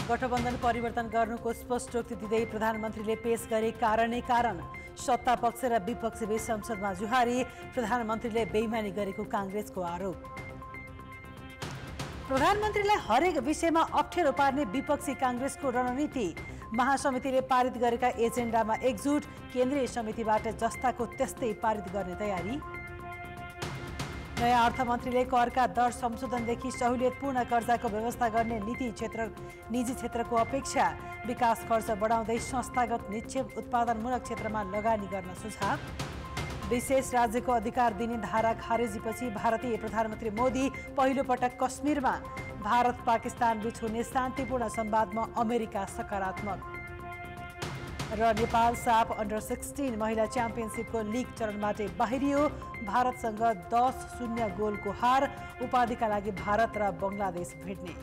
गठबन्धन परिवर्तन गर्नुको स्पष्टोक्ति दिँदै प्रधानमन्त्रीले पेश गरे कारणै कारण। सत्ता पक्ष र विपक्षबीच संसदमा जुहारी, प्रधानमन्त्रीले बेइमानी गरेको कांग्रेसको आरोप। प्रधानमन्त्रीलाई हरेक विषयमा अप्ठ्यारो पार्ने विपक्षी कांग्रेसको रणनीति। महासमितिले पारित गरेका एजेन्डामा एकजुट, केन्द्रीय समितिबाट जस्ताको त्यस्तै पारित गर्ने तयारी। नयाँ अर्थमन्त्रीले करका दर संशोधनदेखि सहुलियतपूर्ण कर्जाको व्यवस्था गर्ने निजी क्षेत्रको अपेक्षा। विकास खर्च बढाउँदै संस्थागत निक्षेप उत्पादनमूलक क्षेत्रमा लगानी गर्न सुझाव। विशेष राज्यको अधिकार दिने धारा खारेजीपछि भारतीय प्रधानमन्त्री मोदी पहिलो पटक कश्मीरमा। भारत पाकिस्तान बीच हुने शान्तिपूर्ण संवादमा अमेरिका सकारात्मक। र नेपाल साफ अन्डर 16 महिला च्याम्पियनसिपको लिग चरणबाट बाहिरियो। भारतसँग 10-0 गोलको हार। उपाधिका लागि भारत र बंगलादेश भेट्ने।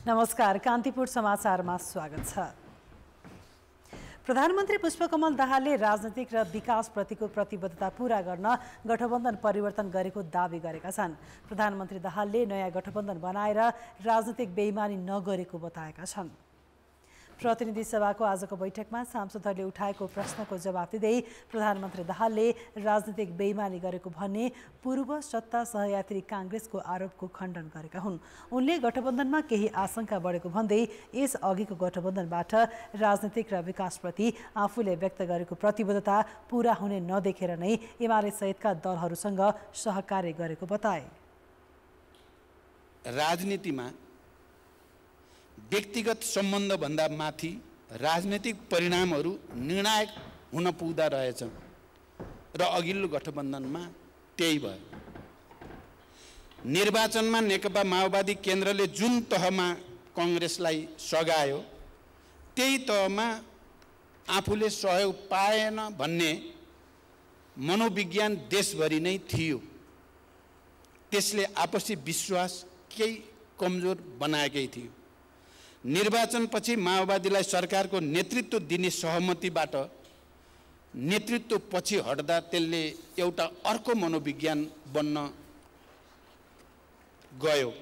नमस्कार, कान्तिपुर समाचारमा स्वागत छ। प्रधानमन्त्री पुष्पकमल दाहालले राजनीतिक र विकासप्रतिको प्रतिबद्धता पूरा गर्न गठबन्धन परिवर्तन गरेको दावी गरेका छन्। प्रधानमन्त्री दाहालले नयाँ गठबन्धन बनाएर राजनीतिक बेइमानी नगरेको बताएका छन्। प्रतिनिधि सभाको आजको बैठकमा सांसदहरूले उठाएको प्रश्नको जवाब दिँदै प्रधानमन्त्री दाहालले राजनीतिक बेइमानी गरेको भन्ने पूर्व सत्ता सहयात्री कांग्रेसको आरोपको खण्डन गरेका हुन्। उनले गठबन्धनमा केही आशंका बढेको भन्दै यस अघिको गठबन्धनबाट राजनीतिक र विकासप्रति आफूले व्यक्त गरेको प्रतिबद्धता पूरा हुने नदेखेर नै एमाले सहितका दलहरूसँग सहकार्य गरेको बताए। राजनीतिमा व्यक्तिगत सम्बन्धभन्दा माथि राजनीतिक परिणामहरू निर्णायक हुन पुग्दा रहेछ र अघिल्लो गठबन्धनमा त्यही भयो। निर्वाचनमा नेकपा माओवादी केन्द्रले जुन तहमा कांग्रेसलाई सघायो त्यही तहमा आफूले सहयोग पाएन भन्ने मनोविज्ञान देशभरि नै थियो। त्यसले आपसी विश्वास केही कमजोर बनाएकै थियो। निर्वाचनपछि माओवादीलाई सरकारको नेतृत्व दिने सहमतिबाट नेतृत्व पछि हट्दा त्यसले एउटा अर्को मनोविज्ञान बन्न गयो।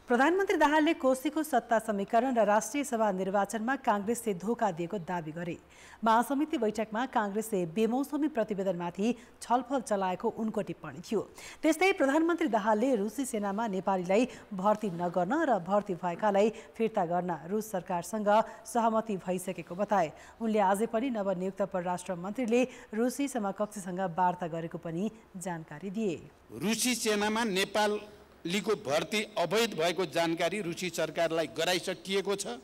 प्रधानमन्त्री दाहालले कोशीको सत्ता समीकरण र राष्ट्रिय सभा निर्वाचनमा कांग्रेसले धोका दिएको दावी गरे। महासमिति बैठकमा कांग्रेसले बेमौसमी प्रतिवेदनमाथि छलफल चलाएको उनको टिप्पणी थियो। त्यस्तै प्रधानमन्त्री दाहालले रुसी सेनामा नेपालीलाई भर्ती नगर्न र भर्ती भएकालाई फिर्ता गर्न रुस सरकारसँग सहमति भइसकेको बताए। उनले आजै पनि नवनियुक्त परराष्ट्र मन्त्रीले रुसी समकक्षसँग वार्ता गरेको पनि जानकारी दिए। रुसी सेनामा नेपालीको भर्ती अवैध भएको जानकारी रुसी सरकारलाई गराइसकिएको छ।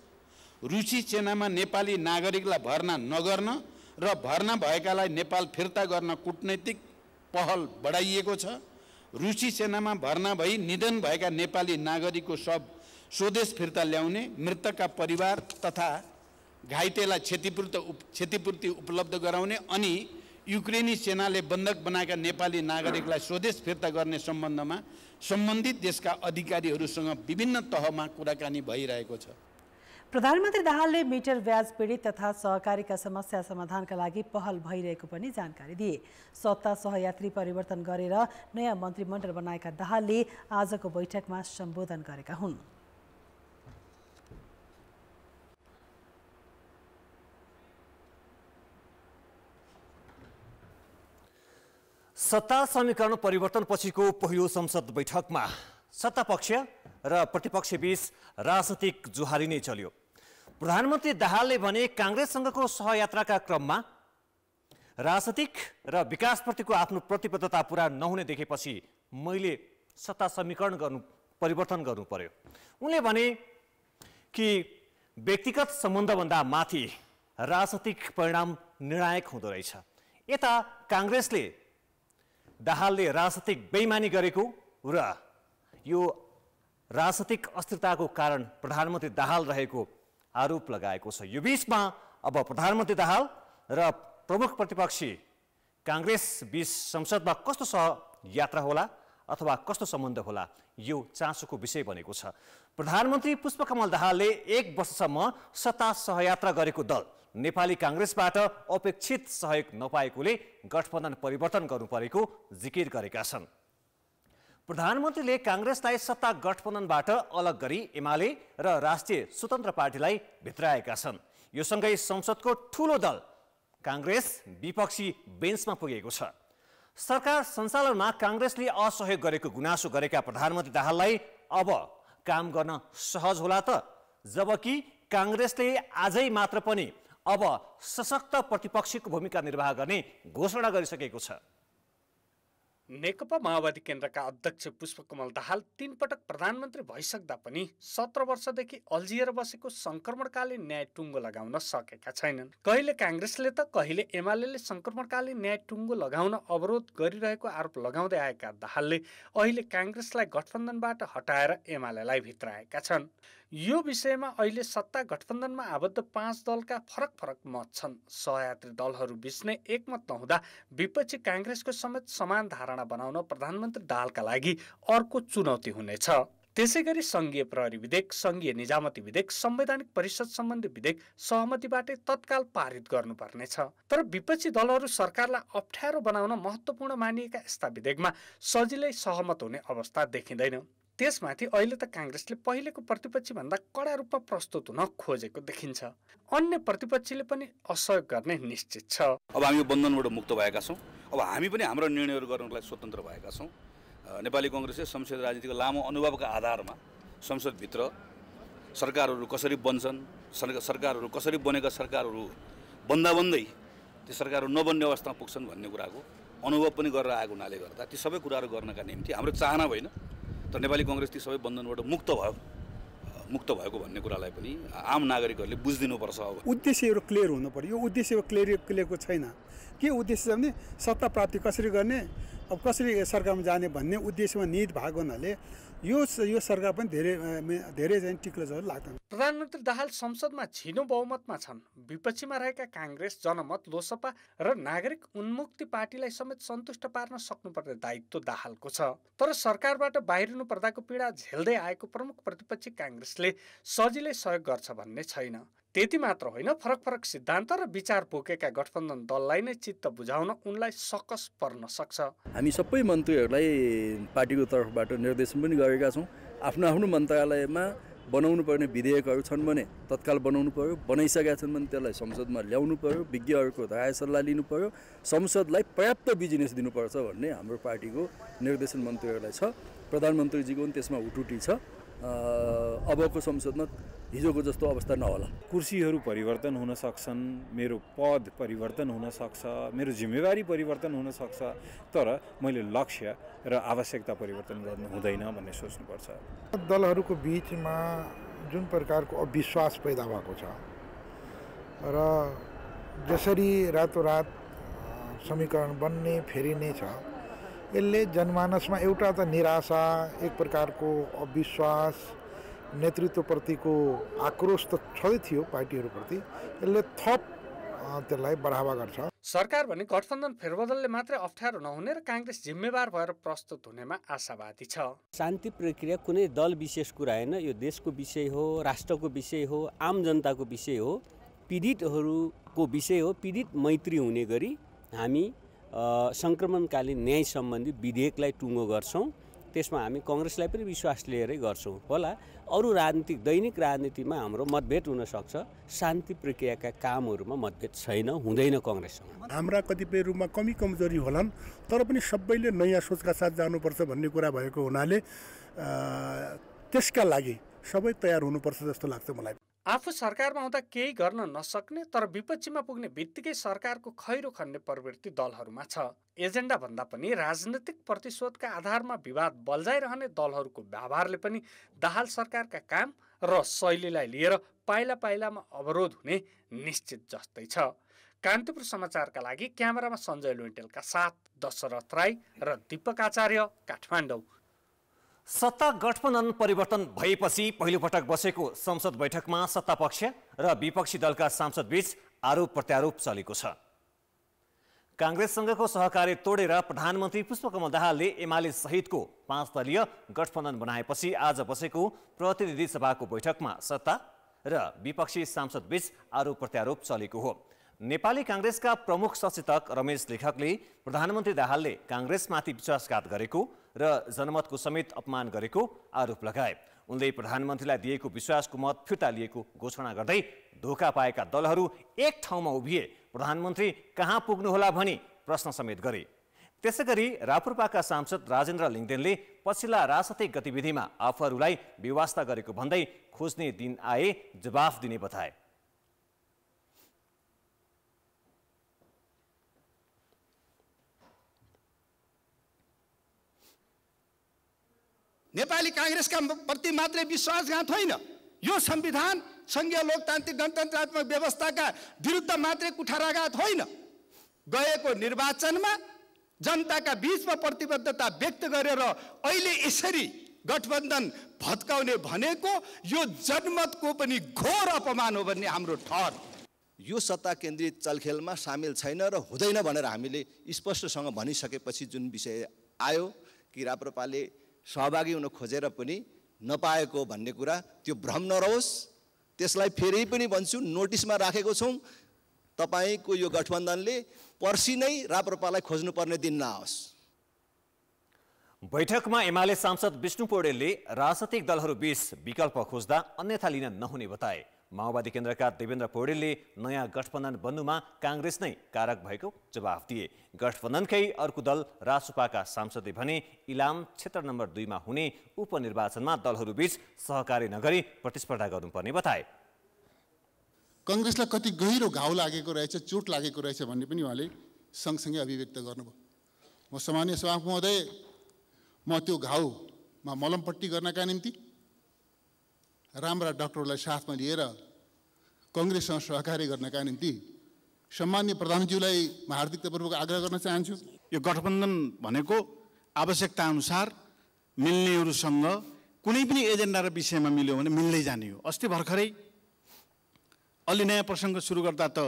रुसी सेनामा नेपाली नागरिकलाई भर्ना नगर्न र भर्ना भएकालाई नेपाल फिर्ता गर्न कूटनैतिक पहल बढाइएको छ। रुसी सेनामा भर्ना भई निधन भएका नेपाली नागरिकको शव स्वदेश फिर्ता ल्याउने, मृतकका परिवार तथा घाइतेलाई क्षतिपूर्ति उपलब्ध गराउने अनि युक्रेनी सेनाले बन्धक बनाएका नेपाली नागरिकलाई स्वदेश फिर्ता गर्ने सम्बन्धमा सम्बन्धित देशका अधिकारीहरूसँग विभिन्न तहमा कुराकानी भइरहेको छ। प्रधानमन्त्री दाहालले मिटर ब्याज पीडित तथा सहकारीका समस्या समाधानका लागि पहल भइरहेको पनि जानकारी दिए। सत्ता सहयात्री परिवर्तन गरेर नयाँ मन्त्रीमण्डल बनाएका दाहालले आजको बैठकमा सम्बोधन गरेका हुन्। सत्ता समीकरण परिवर्तन पछिको पहिलो संसद बैठकमा सत्तापक्ष र प्रतिपक्षबीच राजनीतिक जुहारी नै चल्यो। प्रधानमन्त्री दाहालले भने कांग्रेससँगको सहयात्राका क्रममा राजनीतिक र विकासप्रतिको आफ्नो प्रतिबद्धता पूरा नहुने देखेपछि मैले सत्ता समीकरण परिवर्तन गर्नु पर्यो। उनले भने कि व्यक्तिगत सम्बन्धभन्दा माथि राजनीतिक परिणाम निर्णायक हुँदो रहेछ। यता कांग्रेसले दाहालले राजनीतिक बेइमानी गरेको र यो राजनीतिक अस्थिरताको कारण प्रधानमन्त्री दाहाल रहेको आरोप लगाएको छ। यो बीचमा अब प्रधानमन्त्री दाहाल र प्रमुख प्रतिपक्षी कांग्रेस बीच संसदमा कस्तो यात्रा होला अथवा कस्तो सम्बन्ध होला यो चासोको विषय बनेको छ। प्रधानमन्त्री पुष्पकमल दाहालले 1 वर्षसम्म सत्ता सहयात्रा गरेको दल नेपाली काङ्ग्रेसबाट अपेक्षित सहयोग नपाएकोले गठबन्धन परिवर्तन गर्नुपरेको जिकिर गरेका छन्। प्रधानमन्त्रीले काङ्ग्रेसलाई सत्ता गठबन्धनबाट अलग गरी एमाले र राष्ट्रिय स्वतन्त्र पार्टीलाई भित्राएका छन्। यो सँगै संसदको ठूलो दल काङ्ग्रेस विपक्षी बेन्चमा पुगेको छ। सरकार सञ्चालनमा काङ्ग्रेसले असहयोग गरेको गुनासो गरेका प्रधानमन्त्री दाहाललाई अब काम गर्न सहज होला त, जबकि काङ्ग्रेसले आजै मात्र पनि अब सशक्त प्रतिपक्षीको भूमिका निर्वाह गर्ने घोषणा गरिसकेको छ। नेकपा माओवादी केन्द्रका अध्यक्ष पुष्पकमल दाहाल 3 पटक प्रधानमन्त्री भइसक्दा पनि 17 वर्षदेखि अल्झिएर बसेको सङ्क्रमणकालीन न्याय टुङ्गो लगाउन सकेका छैनन्। कहिले काङ्ग्रेसले त कहिले एमाले सङ्क्रमणकालीन न्याय टुङ्गो लगाउन अवरोध गरिरहेको आरोप लगाउँदै आएका दाहालले अहिले काङ्ग्रेसलाई गठबन्धनबाट हटाएर एमालेलाई भित्राएका छन्। यो विषयमा अहिले सत्ता गठबन्धनमा आबद्ध 5 दलका फरक फरक मत छन्। सहयात्री दलहरू बीच नै एकमत नहुँदा विपक्षी काङ्ग्रेसको समेत समान धारणा बनाउन प्रधानमन्त्री दाहालका लागि अर्को चुनौती हुनेछ। त्यसैगरी सङ्घीय प्रहरी विधेयक, सङ्घीय निजामती विधेयक, संवैधानिक परिषद सम्बन्धी विधेयक सहमतिबाटै तत्काल पारित गर्नुपर्नेछ। तर विपक्षी दलहरू सरकारलाई अप्ठ्यारो बनाउन महत्त्वपूर्ण मानिएका यस्ता विधेयकमा सजिलै सहमत हुने अवस्था देखिँदैन। त्यसमाथि अहिले त काङ्ग्रेसले पहिलेको प्रतिपक्षीभन्दा कडा रूपमा प्रस्तुत हुन खोजेको देखिन्छ। अन्य प्रतिपक्षीले पनि असहयोग गर्ने निश्चित छ। अब हामी बन्धनबाट मुक्त भएका छौँ। अब हामी पनि हाम्रो निर्णयहरू गर्नलाई स्वतन्त्र भएका छौँ। नेपाली काङ्ग्रेसले संसदीय राजनीतिको लामो अनुभवका आधारमा संसदभित्र सरकारहरू कसरी बन्छन्, सरकारहरू कसरी बनेका सरकारहरू बन्दै ती सरकारहरू नबन्ने अवस्थामा पुग्छन् भन्ने कुराको अनुभव पनि गरेर आएको हुनाले गर्दा ती सबै कुराहरू गर्नका निम्ति हाम्रो चाहना होइन, तर नेपाली काङ्ग्रेस ती सबै बन्धनबाट मुक्त भएको भन्ने कुरालाई पनि आम नागरिकहरूले बुझिदिनुपर्छ। उद्देश्यहरू क्लियर हुनु पर्यो। यो उद्देश्य क्लियरको छैन। के उद्देश्य छ भने सत्ता प्राप्ति कसरी गर्ने, अब कसरी सरकारमा जाने भन्ने उद्देश्यमा निहित भएको हुनाले यो सरकार पनि धेरै चाहिँ टिक्लो जस्तो लाग्दैन। प्रधानमन्त्री दाहाल संसदमा झिनो बहुमतमा छन्। विपक्षीमा रहेका काङ्ग्रेस, जनमत, लोसपा र नागरिक उन्मुक्ति पार्टीलाई समेत सन्तुष्ट पार्न सक्नुपर्ने दायित्व दाहालको छ। तर सरकारबाट बाहिरिनु पर्दाको पीडा झेल्दै आएको प्रमुख प्रतिपक्षी काङ्ग्रेसले सजिलै सहयोग गर्छ भन्ने छैन। त्यति मात्र होइन, फरक फरक सिद्धान्त र विचार बोकेका गठबन्धन दललाई नै चित्त बुझाउन उनलाई सकस पर्न सक्छ। हामी सबै मन्त्रीहरूलाई पार्टीको तर्फबाट निर्देशन पनि गरेका छौँ। आफ्नो मन्त्रालयमा बनाउनु पर्ने विधेयकहरू छन् भने तत्काल बनाउनु पर्यो, बनाइसकेका छन् भने त्यसलाई संसदमा ल्याउनु पर्यो, विज्ञहरूको राय सल्लाह लिनु पर्यो, संसदलाई पर्याप्त बिजिनेस दिनुपर्छ भन्ने हाम्रो पार्टीको निर्देशन मन्त्रीहरूलाई छ। प्रधानमन्त्रीजीको पनि त्यसमा उटुटी छ। अबको संसदमा हिजोको जस्तो अवस्था नहोला। कुर्सीहरू परिवर्तन हुन सक्छन्, मेरो पद परिवर्तन हुन सक्छ, मेरो जिम्मेवारी परिवर्तन हुन सक्छ, तर मैले लक्ष्य र आवश्यकता परिवर्तन गर्नु हुँदैन भन्ने सोच्नुपर्छ। दलहरूको बिचमा जुन प्रकारको अविश्वास पैदा भएको छ र जसरी रातोरात समीकरण बन्ने फेरिने छ, यसले जनमानसमा एउटा त निराशा, एक प्रकारको अविश्वास, नेतृत्वप्रतिको आक्रोश त छँदै थियो पार्टीहरूप्रति। यसले थप त्यसलाई बढावा गर्छ। सरकार भने गठबन्धन फेरबदलले मात्रै अप्ठ्यारो नहुने र काङ्ग्रेस जिम्मेवार भएर प्रस्तुत हुनेमा आशावादी छ। शान्ति प्रक्रिया कुनै दल विशेष कुरा होइन, यो देशको विषय हो, राष्ट्रको विषय हो, आम जनताको विषय हो, पीडितहरूको विषय हो। पीडित मैत्री हुने गरी हामी सङ्क्रमणकालीन न्याय सम्बन्धी विधेयकलाई टुङ्गो गर्छौँ। त्यसमा हामी काङ्ग्रेसलाई पनि विश्वास लिएरै गर्छौँ होला। अरू दैनिक राजनीतिमा हाम्रो मतभेद हुनसक्छ, शान्ति प्रक्रियाका कामहरूमा मतभेद छैन, हुँदैन काङ्ग्रेससँग। हाम्रा कतिपय रूपमा कमजोरी होलान्, तर पनि सबैले नयाँ सोचका साथ जानुपर्छ भन्ने कुरा भएको हुनाले त्यसका लागि सबै तयार हुनुपर्छ जस्तो लाग्छ मलाई। आफू सरकारमा हुँदा केही गर्न नसक्ने तर विपक्षीमा पुग्ने बित्तिकै सरकारको खैरो खन्ने प्रवृत्ति दलहरूमा छ। एजेन्डा भन्दा पनि राजनीतिक प्रतिशोधका आधारमा विवाद बल्झाइरहने दलहरूको व्यवहारले पनि दाहाल सरकारका काम र शैलीलाई लिएर पाइला पाइलामा अवरोध हुने निश्चित जस्तै छ। कान्तिपुर समाचारका लागि क्यामेरामा सञ्जय लुइटेलका साथ दशरथ राई र दीपक आचार्य, काठमाडौँ। सत्ता गठबन्धन परिवर्तन भएपछि पहिलोपटक बसेको संसद बैठकमा सत्तापक्ष र विपक्षी दलका सांसदबीच आरोप प्रत्यारोप चलेको छ। काङ्ग्रेससँगको सहकार्य तोडेर प्रधानमन्त्री पुष्पकमल दाहालले एमाले सहितको 5 दलीय गठबन्धन बनाएपछि आज बसेको प्रतिनिधि सभाको बैठकमा सत्ता र विपक्षी सांसदबीच आरोप प्रत्यारोप चलेको हो। नेपाली कांग्रेसका प्रमुख सचेतक रमेश लेखकले प्रधानमन्त्री दाहालले कांग्रेसमाथि विश्वासघात गरेको र जनमतको समेत अपमान गरेको आरोप लगाए। उनले प्रधानमन्त्रीलाई दिएको विश्वासको मत फिर्ता लिएको घोषणा गर्दै धोका पाएका दलहरू एक ठाउँमा उभिए प्रधानमन्त्री कहाँ पुग्नुहोला भनी प्रश्न समेत गरे। त्यसैगरी राप्रपाका सांसद राजेन्द्र लिङदेनले पछिल्ला राजनैतिक गतिविधिमा आफूहरूलाई बेवास्ता गरेको भन्दै खोज्ने दिन आए जवाफ दिने बताए। नेपाली कांग्रेसका प्रति मात्रै विश्वासघात होइन, यो संविधान संघीय लोकतान्त्रिक गणतन्त्रात्मक व्यवस्थाका विरुद्ध मात्रै कुठाराघात होइन। गएको निर्वाचनमा जनताका बीचमा प्रतिबद्धता व्यक्त गरेर अहिले यसरी गठबन्धन भत्काउने भनेको यो जनमतको पनि घोर अपमान हो भन्ने हाम्रो ठहर। यो सत्ता केन्द्रित चलखेलमा सामेल छैन र हुँदैन भनेर हामीले स्पष्टसँग भनिसकेपछि जुन विषय आयो कि राप्रपाले सहभागी हुन खोजेर पनि नपाएको भन्ने कुरा, त्यो भ्रम नरहोस्। त्यसलाई फेरि पनि भन्छु, नोटिसमा राखेको छौँ। तपाईको यो गठबन्धनले पर्सि नै राप्रपालाई खोज्नुपर्ने दिन नआओस्। बैठकमा एमाले सांसद विष्णु पौडेलले राजनैतिक दलहरू बीच विकल्प खोज्दा अन्यथा लिन नहुने बताए। माओवादी केन्द्रका देवेन्द्र पौडेलले नयाँ गठबन्धन बन्नुमा कांग्रेस नै कारक भएको जवाफ दिए। गठबन्धनकै अर्को दल रासुपाका सांसदले भने इलाम क्षेत्र नम्बर 2 मा हुने उपनिर्वाचनमा दलहरू बीच सहकार्य नगरी प्रतिस्पर्धा गर्नुपर्ने बताए। कांग्रेसलाई कति गहिरो घाउ लागेको रहेछ, चोट लागेको रहेछ भन्ने पनि उहाँले सँगसँगै अभिव्यक्त गर्नुभयो। म सामान्य सभामुख महोदय, म त्यो घाउमा मलमपट्टी गर्नका निम्ति राम्रा डाक्टरलाई साथमा लिएर कांग्रेससँग सहकार्य गर्नका निम्ति सम्माननीय प्रधानज्यूलाई म हार्दिकतापूर्वक आग्रह गर्न चाहन्छु। यो गठबन्धन भनेको आवश्यकता अनुसार मिल्नेहरूसँग कुनै पनि एजेन्डा र विषयमा मिल्यो भने मिल्दै जाने हो। अस्ति भर्खरै अलि नयाँ प्रसङ्ग सुरु गर्दा त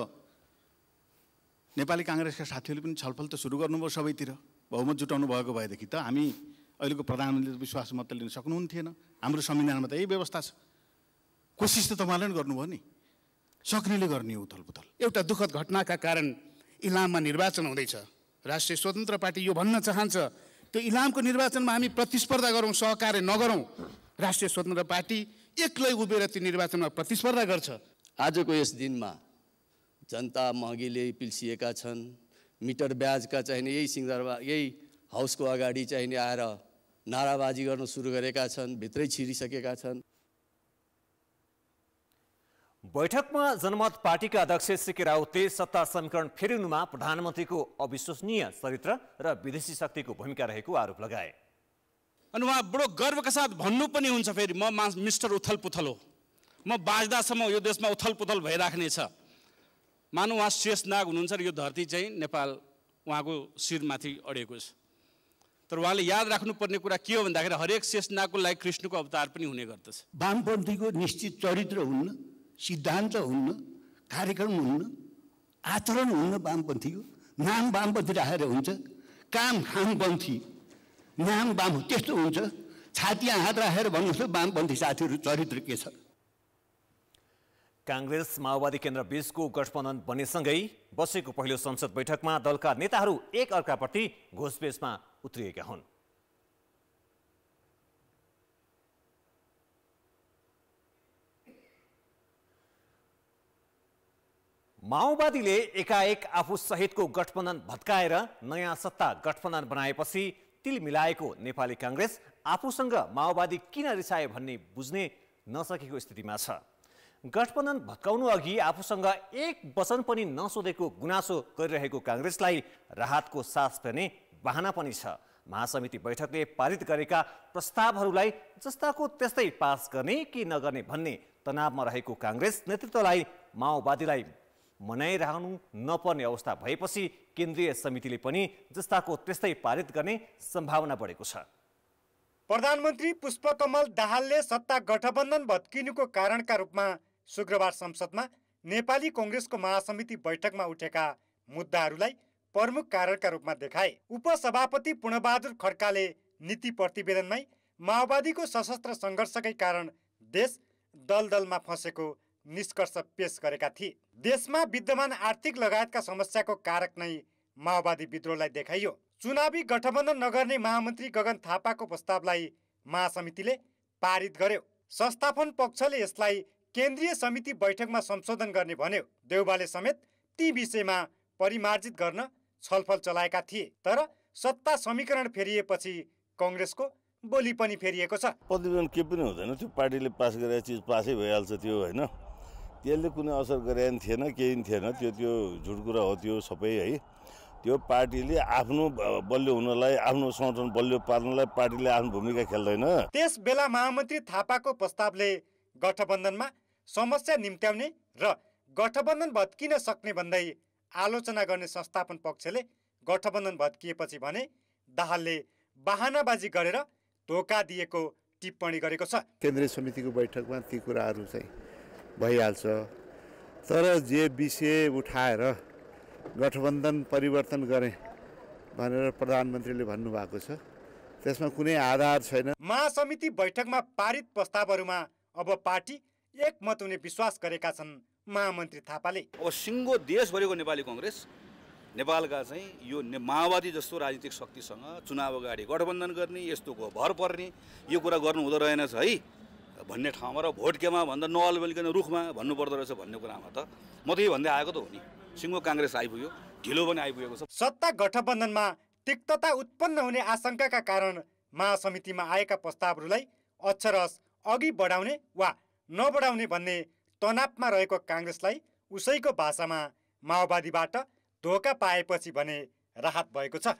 नेपाली कांग्रेसका साथीहरूले पनि छलफल त सुरु गर्नुभयो सबैतिर। बहुमत जुटाउनु भएको भएदेखि त हामी अहिलेको प्रधानमन्त्रीले विश्वास मत लिन सक्नुहुन्थेन। हाम्रो संविधानमा त यही व्यवस्था छ। कोसिस त तपाईँले पनि गर्नुभयो नि, सक्नेले गर्ने उथलपुथल। एउटा दुःखद घटनाका कारण इलाममा निर्वाचन हुँदैछ। राष्ट्रिय स्वतन्त्र पार्टी यो भन्न चाहन्छ त्यो इलामको निर्वाचनमा हामी प्रतिस्पर्धा गरौँ, सहकार्य नगरौँ। राष्ट्रिय स्वतन्त्र पार्टी एक्लै उभिएर त्यो निर्वाचनमा प्रतिस्पर्धा गर्छ। आजको यस दिनमा जनता महँगीले पिल्सिएका छन्। मिटर ब्याजका चाहिने यही सिंहदरबार यही हाउसको अगाडि चाहिने आएर नाराबाजी गर्न सुरु गरेका छन्, भित्रै छिरिसकेका छन्। बैठकमा जनमत पार्टीका अध्यक्ष सीके राउतले सत्ता समीकरण फेरिनुमा प्रधानमन्त्रीको अविश्वसनीय चरित्र र विदेशी शक्तिको भूमिका रहेको आरोप लगाए। अनि उहाँ बडो गर्वका साथ भन्नु पनि हुन्छ फेरि म मिस्टर उथलपुथल हो, म बाँच्दासम्म यो देशमा उथलपुथल भइराख्नेछ। मानौ उहाँ शेषनाग हुनुहुन्छ र यो धरती चाहिँ नेपाल उहाँको शिरमाथि अडेको छ। तर उहाँले याद राख्नुपर्ने कुरा के हो भन्दाखेरि हरेक शेषनागको लागि कृष्णको अवतार पनि हुने गर्दछ। वामपन्थीको निश्चित चरित्र हुन्न, सिद्धान्त हुन्न, कार्यक्रम हुन्न, आचरण हुन्न। वामपन्थीको नाम वामपन्थी राखेर हुन्छ, काम खामपन्थी, नाम वाम त्यस्तो हुन्छ। छातीमा हात राखेर भन्नुहोस् वामपन्थी साथीहरू चरित्र के छ। कांग्रेस माओवादी केन्द्र बीचको गठबन्धन बनेसँगै बसेको पहिलो संसद बैठकमा दलका नेताहरू एक अर्काप्रति घोषपेचमा उत्रिएका हुन्। माओवादीले एकाएक आफू सहितको गठबन्धन भत्काएर नयाँ सत्ता गठबन्धन बनाएपछि तिल मिलाएको नेपाली कांग्रेस आफूसँग माओवादी किन रिसाए भन्ने बुझ्ने नसकेको स्थितिमा छ। गठबन्धन भत्काउनु अघि आफूसँग एक वचन पनि नसोधेको गुनासो गरिरहेको कांग्रेसलाई राहतको सास फेर्ने बहाना पनि छ। महासमिति बैठकले पारित गरेका प्रस्तावहरूलाई जस्ताको त्यस्तै पास गर्ने कि नगर्ने भन्ने तनावमा रहेको कांग्रेस नेतृत्वलाई माओवादीलाई मनाइरहनु नपर्ने अवस्था भएपछि केन्द्रीय समितिले पनि जस्ताको त्यस्तै पारित गर्ने सम्भावना बढेको छ। प्रधानमन्त्री पुष्पकमल दाहालले सत्ता गठबन्धन भत्किनुको कारणका रूपमा शुक्रबार संसदमा नेपाली कांग्रेसको महासमिति बैठकमा उठेका मुद्दाहरूलाई प्रमुख कारणका रूपमा देखाए। उपसभापति पूर्णबहादुर खड्काले नीति प्रतिवेदनमै माओवादीको सशस्त्र सङ्घर्षकै कारण देश दलदलमा फँसेको निष्कर्ष पेश गरेका थिए। देशमा विद्यमान आर्थिक लगायतका समस्याको कारक नै माओवादी विद्रोहलाई देखाइयो। चुनावी गठबन्धन नगर्ने महामन्त्री गगन थापाको प्रस्तावलाई महासमितिले पारित गर्यो। संस्थापन पक्षले यसलाई केन्द्रीय समिति बैठकमा संशोधन गर्ने भन्यो। देउबाले समेत ती विषयमा परिमार्जित गर्न छलफल चलाएका थिए। तर सत्ता समीकरण फेरिएपछि कांग्रेसको बोली पनि फेरिएको छ। प्रतिवेदन के पनि हुँदैन, त्यो पार्टीले पास गरेको चिज पासै भइहाल्छ त्यो होइन। त्यसले कुनै असर गरे पनि थिएन, केही पनि थिएन। त्यो झुट कुरा हो त्यो सबै है। त्यो पार्टीले आफ्नो बलियो हुनलाई, आफ्नो संगठन बलियो पार्नलाई पार्टीले आफ्नो भूमिका खेल्दैन। त्यस बेला महामन्त्री थापाको प्रस्तावले गठबन्धनमा समस्या निम्त्याउने र गठबन्धन भत्किन सक्ने भन्दै आलोचना गर्ने संस्थापन पक्षले गठबन्धन भत्किएपछि भने दाहालले बहानाबाजी गरेर धोका दिएको टिप्पणी गरेको छ। केन्द्रीय समितिको बैठकमा ती कुराहरू चाहिँ भइहाल्छ। तर जे विषय उठाएर गठबन्धन परिवर्तन गरे भनेर प्रधानमन्त्रीले भन्नुभएको छ, त्यसमा कुनै आधार छैन। महासमिति बैठकमा पारित प्रस्तावहरूमा अब पार्टी एकमत हुने विश्वास गरेका छन् महामन्त्री थापाले। अब सिङ्गो देशभरिको नेपाली कांग्रेस नेपालका चाहिँ यो माओवादी जस्तो राजनीतिक शक्तिसँग चुनाव अगाडि गठबन्धन गर्ने, यस्तोको भर पर्ने, यो कुरा गर्नु हुँदो रहेनछ है भन्ने ठाउँमा र भोट केमा भन्दा नअलबलिकन रुखमा भन्नुपर्दो रहेछ भन्ने कुरामा त म त यही भन्दै आएको त हो नि। सिङ्गो कांग्रेस आइपुग्यो, ढिलो पनि आइपुगेको छ। सत्ता गठबन्धनमा तिक्तता उत्पन्न हुने आशंकाका कारण महासमितिमा आएका प्रस्तावहरूलाई अक्षरश अघि बढाउने वा नबढाउने भन्ने तनावमा रहेको कांग्रेसलाई उसैको भाषामा माओवादीबाट धोका पाएपछि भने राहत भएको छ।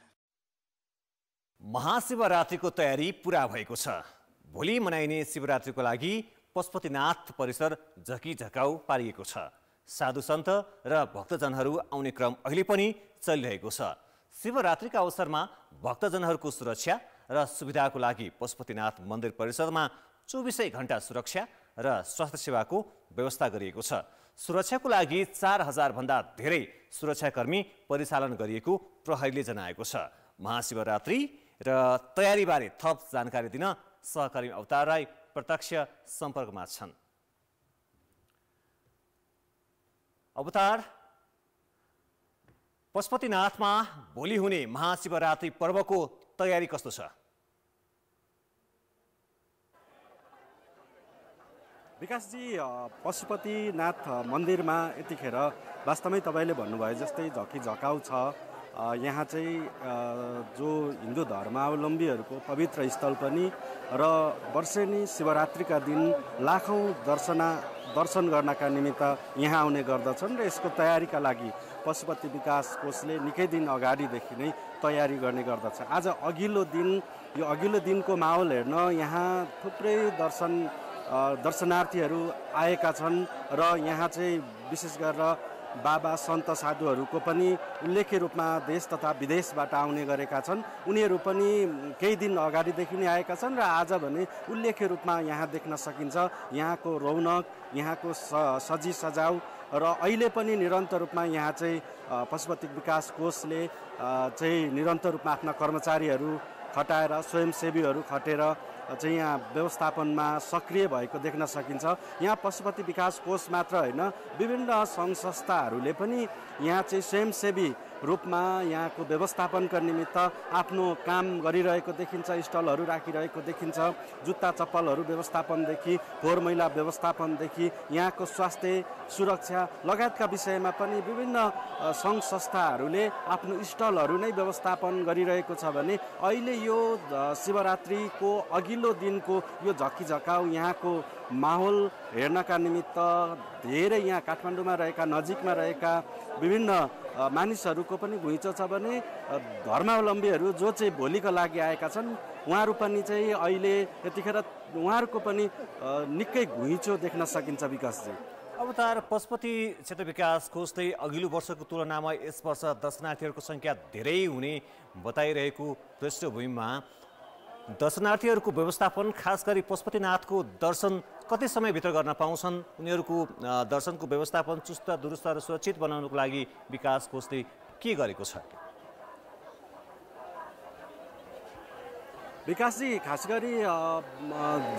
महाशिवरात्रिको तयारी पुरा भएको छ। भोलि मनाइने शिवरात्रिको लागि पशुपतिनाथ परिसर झकिझकाउ पारिएको छ। साधु सन्त र भक्तजनहरू आउने क्रम अहिले पनि चलिरहेको छ। शिवरात्रिका अवसरमा भक्तजनहरूको सुरक्षा र सुविधाको लागि पशुपतिनाथ मन्दिर परिसरमा 24 घण्टा सुरक्षा र स्वास्थ्य सेवाको व्यवस्था गरिएको छ। सुरक्षाको लागि 4000 भन्दा धेरै सुरक्षाकर्मी परिचालन गरिएको प्रहरीले जनाएको छ। महाशिवरात्रि र तयारीबारे थप जानकारी दिन सहकर्मी अवतार राई प्रत्यक्ष सम्पर्कमा छन्। अवतार, पशुपतिनाथमा भोलि हुने महाशिवरात्रि पर्वको तयारी कस्तो छ? विकासजी, पशुपतिनाथ मन्दिरमा यतिखेर वास्तवमै तपाईँले भन्नुभयो जस्तै झकिझकाउ छ। यहाँ चाहिँ जो हिन्दू धर्मावलम्बीहरूको पवित्र स्थल पनि र वर्षेनी शिवरात्रिका दिन लाखौँ दर्शन गर्नका निमित्त यहाँ आउने गर्दछन् र यसको तयारीका लागि पशुपति विकास कोषले निकै दिन अगाडिदेखि नै तयारी गर्ने गर्दछ। आज अघिल्लो दिनको माहौल हेर्न यहाँ थुप्रै दर्शनार्थीहरू आएका छन् र यहाँ चाहिँ विशेष गरेर बाबा सन्त साधुहरूको पनि उल्लेख्य रूपमा देश तथा विदेशबाट आउने गरेका छन्। उनीहरू पनि केही दिन अगाडिदेखि नै आएका छन् र आज भने उल्लेख्य रूपमा यहाँ देख्न सकिन्छ यहाँको रौनक, यहाँको सजी सजाउ र अहिले पनि निरन्तर रूपमा यहाँ चाहिँ पशुपति विकास कोषले चाहिँ निरन्तर रूपमा आफ्ना कर्मचारीहरू खटाएर, स्वयंसेवीहरू खटेर चाहिँ यहाँ व्यवस्थापनमा सक्रिय भएको देख्न सकिन्छ। यहाँ पशुपति विकास कोष मात्र होइन, विभिन्न सङ्घ संस्थाहरूले पनि यहाँ चाहिँ स्वयंसेवी रूपमा यहाँको व्यवस्थापनका निमित्त आफ्नो काम गरिरहेको देखिन्छ। स्टलहरू राखिरहेको देखिन्छ। जुत्ता चप्पलहरू व्यवस्थापनदेखि फोहोर मैला व्यवस्थापनदेखि यहाँको स्वास्थ्य सुरक्षा लगायतका विषयमा पनि विभिन्न सङ्घ संस्थाहरूले आफ्नो स्टलहरू नै व्यवस्थापन गरिरहेको छ भने अहिले यो शिवरात्रिको अघिल्लो दिनको यो झकिझकाउ यहाँको माहौल हेर्नका निमित्त धेरै यहाँ काठमाडौँमा रहेका, नजिकमा रहेका विभिन्न मानिसहरूको पनि घुइँचो छ भने धर्मावलम्बीहरू जो चाहिँ भोलिका लागि आएका छन् उहाँहरू पनि चाहिँ अहिले यतिखेर उहाँहरूको पनि निकै घुइँचो देख्न सकिन्छ। विकासजी, अवतार, पशुपति क्षेत्र विकास कोषले अघिल्लो वर्षको तुलनामा यस वर्ष दर्शनार्थीहरूको सङ्ख्या धेरै हुने बताइरहेको पृष्ठभूमिमा दर्शनार्थीहरूको व्यवस्थापन, खास गरी पशुपतिनाथको दर्शन कति समयभित्र गर्न पाउँछन्? उनीहरूको दर्शनको व्यवस्थापन चुस्त दुरुस्त र सुरक्षित बनाउनको लागि विकास कोषले के गरेको छ? विकासजी, खास गरी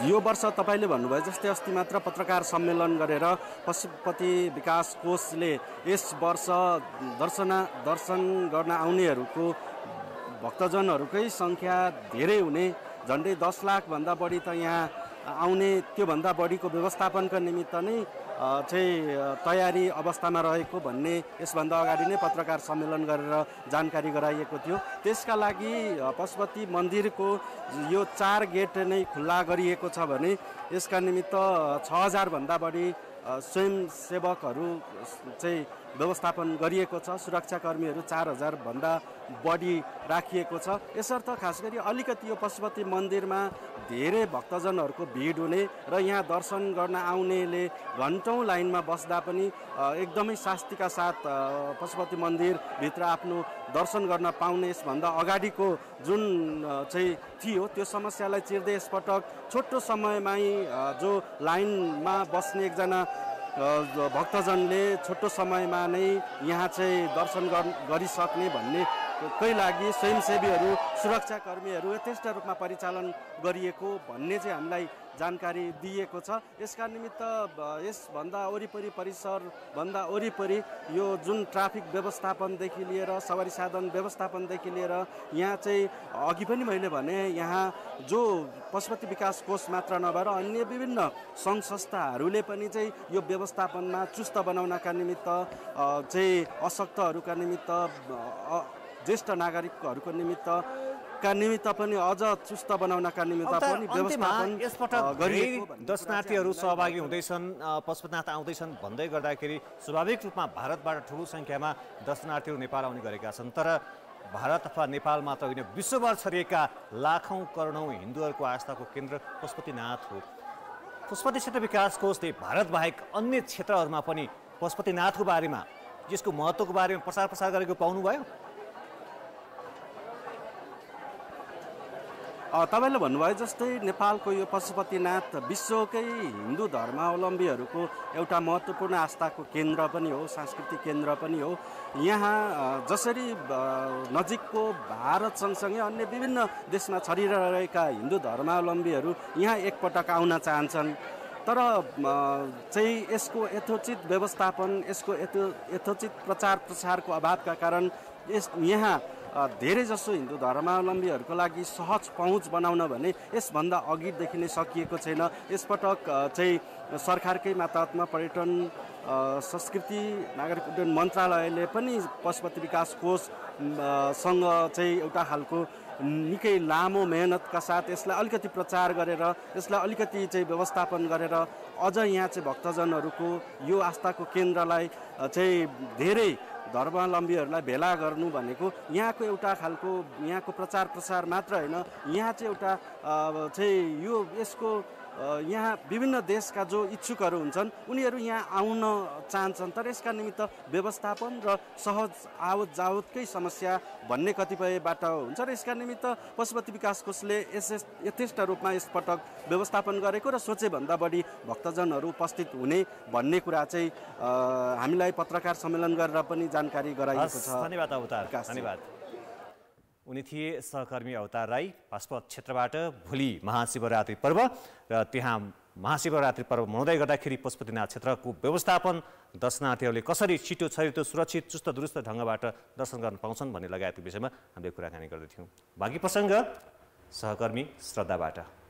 यो वर्ष तपाईँले भन्नुभयो जस्तै अस्ति मात्र पत्रकार सम्मेलन गरेर पशुपति विकास कोषले यस वर्ष दर्शन गर्न आउनेहरूको भक्तजनहरूकै सङ्ख्या धेरै हुने, झन्डै 10 लाखभन्दा बढी त यहाँ आउने, त्योभन्दा बढीको व्यवस्थापनका निमित्त नै तयारी अवस्थामा रहेको भन्ने यसभन्दा अगाडि नै पत्रकार सम्मेलन गरेर जानकारी गराइएको थियो। त्यसका लागि पशुपति मन्दिरको यो 4 गेट नै खुल्ला गरिएको छ भने यसका निमित्त 6000 भन्दा बढी स्वयंसेवकहरू व्यवस्थापन गरिएको छ। सुरक्षाकर्मीहरू 4000 भन्दा बढी राखिएको छ। यसर्थ खास गरी अलिकति यो पशुपति मन्दिरमा धेरै भक्तजनहरूको भिड हुने र यहाँ दर्शन गर्न आउनेले घन्टौँ लाइनमा बस्दा पनि एकदमै शास्तिका साथ पशुपति मन्दिरभित्र आफ्नो दर्शन गर्न पाउने यसभन्दा अगाडिको जुन थियो त्यो समस्यालाई चिर्दै यसपटक छोटो समयमै जो लाइनमा बस्ने एकजना भक्तजनले छोटो समयमा नै यहाँ दर्शन गरिसक्ने भन्ने कै लागि स्वयंसेवीहरू, सुरक्षाकर्मीहरू यथेष्ट रूपमा परिचालन गरिएको भन्ने हामीलाई जानकारी दिएको छ। यसका निमित्त यसभन्दा वरिपरि परिसरभन्दा वरिपरि यो जुन ट्राफिक व्यवस्थापनदेखि लिएर सवारी साधन व्यवस्थापनदेखि लिएर यहाँ अघि पनि मैले भने यहाँ जो पशुपति विकास कोष मात्र नभएर अन्य विभिन्न सङ्घ संस्थाहरूले पनि यो व्यवस्थापनमा चुस्त बनाउनका निमित्त अशक्तहरूका निमित्त ज्येष्ठ नागरिकहरूको निमित्त पनि अझ चुस्त बनाउनका निमित्त पनि व्यवस्थापन गरिएको। दर्शनार्थीहरू सहभागी हुँदैछन्, पशुपतिनाथ आउँदैछन् भन्दै गर्दाखेरि स्वाभाविक रूपमा भारतबाट ठुलो सङ्ख्यामा दर्शनार्थीहरू नेपाल आउने गरेका छन्। तर भारत अथवा नेपाल मात्र होइन, विश्वभर छरिएका लाखौँ करोडौँ हिन्दूहरूको आस्थाको केन्द्र पशुपतिनाथ हो। पशुपति क्षेत्र विकास कोषले भारत बाहेक अन्य क्षेत्रहरूमा पनि पशुपतिनाथको बारेमा, यसको महत्त्वको बारेमा प्रसार गरेको पाउनुभयो? तपाईँले भन्नुभयो जस्तै नेपालको यो पशुपतिनाथ विश्वकै हिन्दू धर्मावलम्बीहरूको एउटा महत्त्वपूर्ण आस्थाको केन्द्र पनि हो, सांस्कृतिक केन्द्र पनि हो। यहाँ जसरी नजिकको भारत सँगसँगै अन्य विभिन्न देशमा छरिरहेका हिन्दू धर्मावलम्बीहरू यहाँ एकपटक आउन चाहन्छन्, तर यसको यथोचित व्यवस्थापन, यसको यथोचित प्रचार प्रसारको अभावका कारण यहाँ धेरै जसो हिन्दू धर्मावलम्बीहरूको लागि सहज पहुँच बनाउन भने यसभन्दा अघिदेखि नै सकिएको छैन। यसपटक सरकारकै मातहतमा पर्यटन संस्कृति नागरिक उड्डयन मन्त्रालयले पनि पशुपति विकास कोषसँग एउटा खालको निकै लामो मेहनतका साथ यसलाई अलिकति प्रचार गरेर यसलाई अलिकति व्यवस्थापन गरेर अझ यहाँ भक्तजनहरूको यो आस्थाको केन्द्रलाई धेरै धर्मावलम्बीहरूलाई भेला गर्नु भनेको यहाँको एउटा खालको यहाँको प्रचार प्रसार मात्र होइन, यहाँ एउटा यो यसको यहाँ विभिन्न देशका जो इच्छुकहरू हुन्छन् उनीहरू यहाँ आउन चाहन्छन्, तर यसका निमित्त व्यवस्थापन र सहज आवत जावतकै समस्या भन्ने कतिपयबाट हुन्छ र यसका निमित्त पशुपति विकास कोषले यथेष्ट रूपमा यसपटक व्यवस्थापन गरेको र सोचेभन्दा बढी भक्तजनहरू उपस्थित हुने भन्ने कुरा हामीलाई पत्रकार सम्मेलन गरेर पनि जानकारी गराइएको छ। धन्यवाद अवतार, धन्यवाद। उनी थिए सहकर्मी अवतार राई। पाशुपत क्षेत्रबाट भोलि महाशिवरात्रि पर्व र त्यहाँ महाशिवरात्रि पर्व मनाउँदै गर्दाखेरि पशुपतिनाथ क्षेत्रको व्यवस्थापन दर्शनार्थीहरूले कसरी छिटो छरितो सुरक्षित चुस्त दुरुस्त ढङ्गबाट दर्शन गर्न पाउँछन् भन्ने लगायतको विषयमा हामीले कुराकानी गर्दैथ्यौँ। बाँकी प्रसङ्ग सहकर्मी श्रद्धाबाट।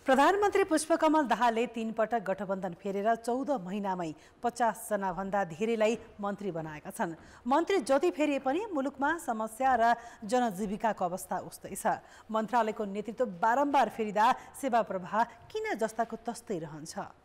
प्रधानमन्त्री पुष्पकमल दाहालले 3 पटक गठबन्धन फेरेर 14 महिनामै 50 जनाभन्दा धेरैलाई मन्त्री बनाएका छन्। मन्त्री जति फेरिए पनि मुलुकमा समस्या र जनजीविकाको अवस्था उस्तै छ। मन्त्रालयको नेतृत्व बारम्बार फेरिँदा सेवा प्रवाह किन जस्ताको तस्तै रहन्छ?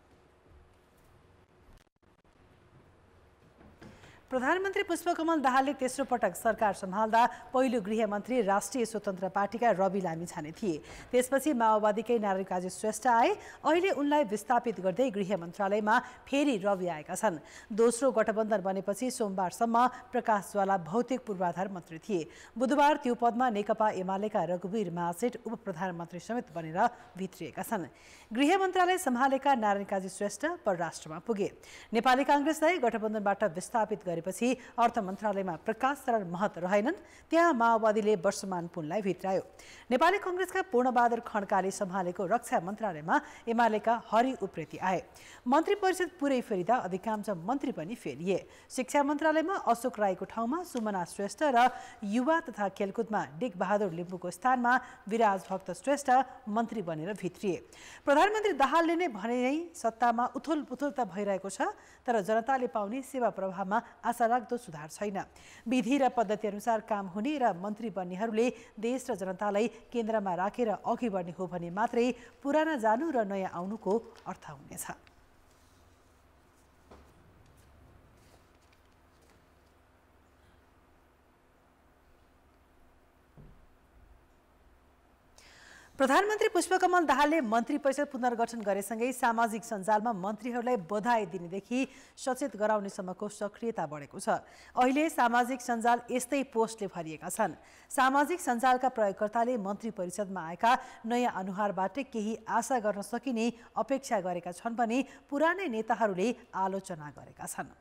प्रधानमन्त्री पुष्पकमल दाहालले तेस्रो पटक सरकार सम्हाल्दा पहिलो गृहमन्त्री राष्ट्रिय स्वतन्त्र पार्टीका रवि लामिछाने थिए। त्यसपछि माओवादीकै नारायणकाजी श्रेष्ठ आए। अहिले उनलाई विस्थापित गर्दै गृह मन्त्रालयमा फेरि रवि आएका छन्। दोस्रो गठबन्धन बनेपछि सोमबारसम्म प्रकाश ज्वाला भौतिक पूर्वाधार मन्त्री थिए। बुधबार त्यो पदमा नेकपा एमालेका रघुवीर महासेठ उप प्रधानमन्त्री समेत बनेर भित्रिएका छन्। गृह मन्त्रालय सम्हालेका नारायणकाजी श्रेष्ठ परराष्ट्रमा पुगे। नेपाली काङ्ग्रेसलाई गठबन्धनबाट विस्थापित गरेपछि अर्थ मन्त्रालयमा प्रकाश शरण महत रहेनन्, त्यहाँ माओवादीले वर्षमान पुनलाई भित्रायो। नेपाली कांग्रेसका पूर्णबहादुर खड्काले सम्हालेको रक्षा मन्त्रालयमा एमालेका हरि उप्रेती आए। मन्त्री परिषद पुरै फेरिदा अधिकांश मन्त्री पनि फेरिए। शिक्षा मन्त्रालयमा अशोक राईको ठाउँमा सुमना श्रेष्ठ र युवा तथा खेलकुदमा डिक बहादुर लिम्बुको स्थानमा विराज भक्त श्रेष्ठ मन्त्री बनेर भित्रिए। प्रधानमन्त्री दाहालले नै भने नै सत्तामा उथलपुथल त भइरहेको छ, तर जनताले पाउने सेवा प्रवाहमा आशालाग्दो सुधार छैन। विधि र पद्धति अनुसार काम हुने र मन्त्री बन्नेहरूले देश र जनतालाई केन्द्रमा राखेर अघि बढ्ने हो भने मात्रै पुराना जानु र नयाँ आउनुको अर्थ हुनेछ। प्रधानमन्त्री पुष्पकमल दाहालले मन्त्री परिषद पुनर्गठन गरेसँगै सामाजिक सञ्जालमा मन्त्रीहरूलाई बधाई दिनेदेखि सचेत गराउनेसम्मको सक्रियता बढेको छ। अहिले सामाजिक सञ्जाल यस्तै पोस्टले भरिएका छन्। सामाजिक सञ्जालका प्रयोगकर्ताले मन्त्री परिषदमा आएका नयाँ अनुहारबाट केही आशा गर्न सकिने अपेक्षा गरेका छन् भने पुरानै नेताहरूले आलोचना गरेका छन्।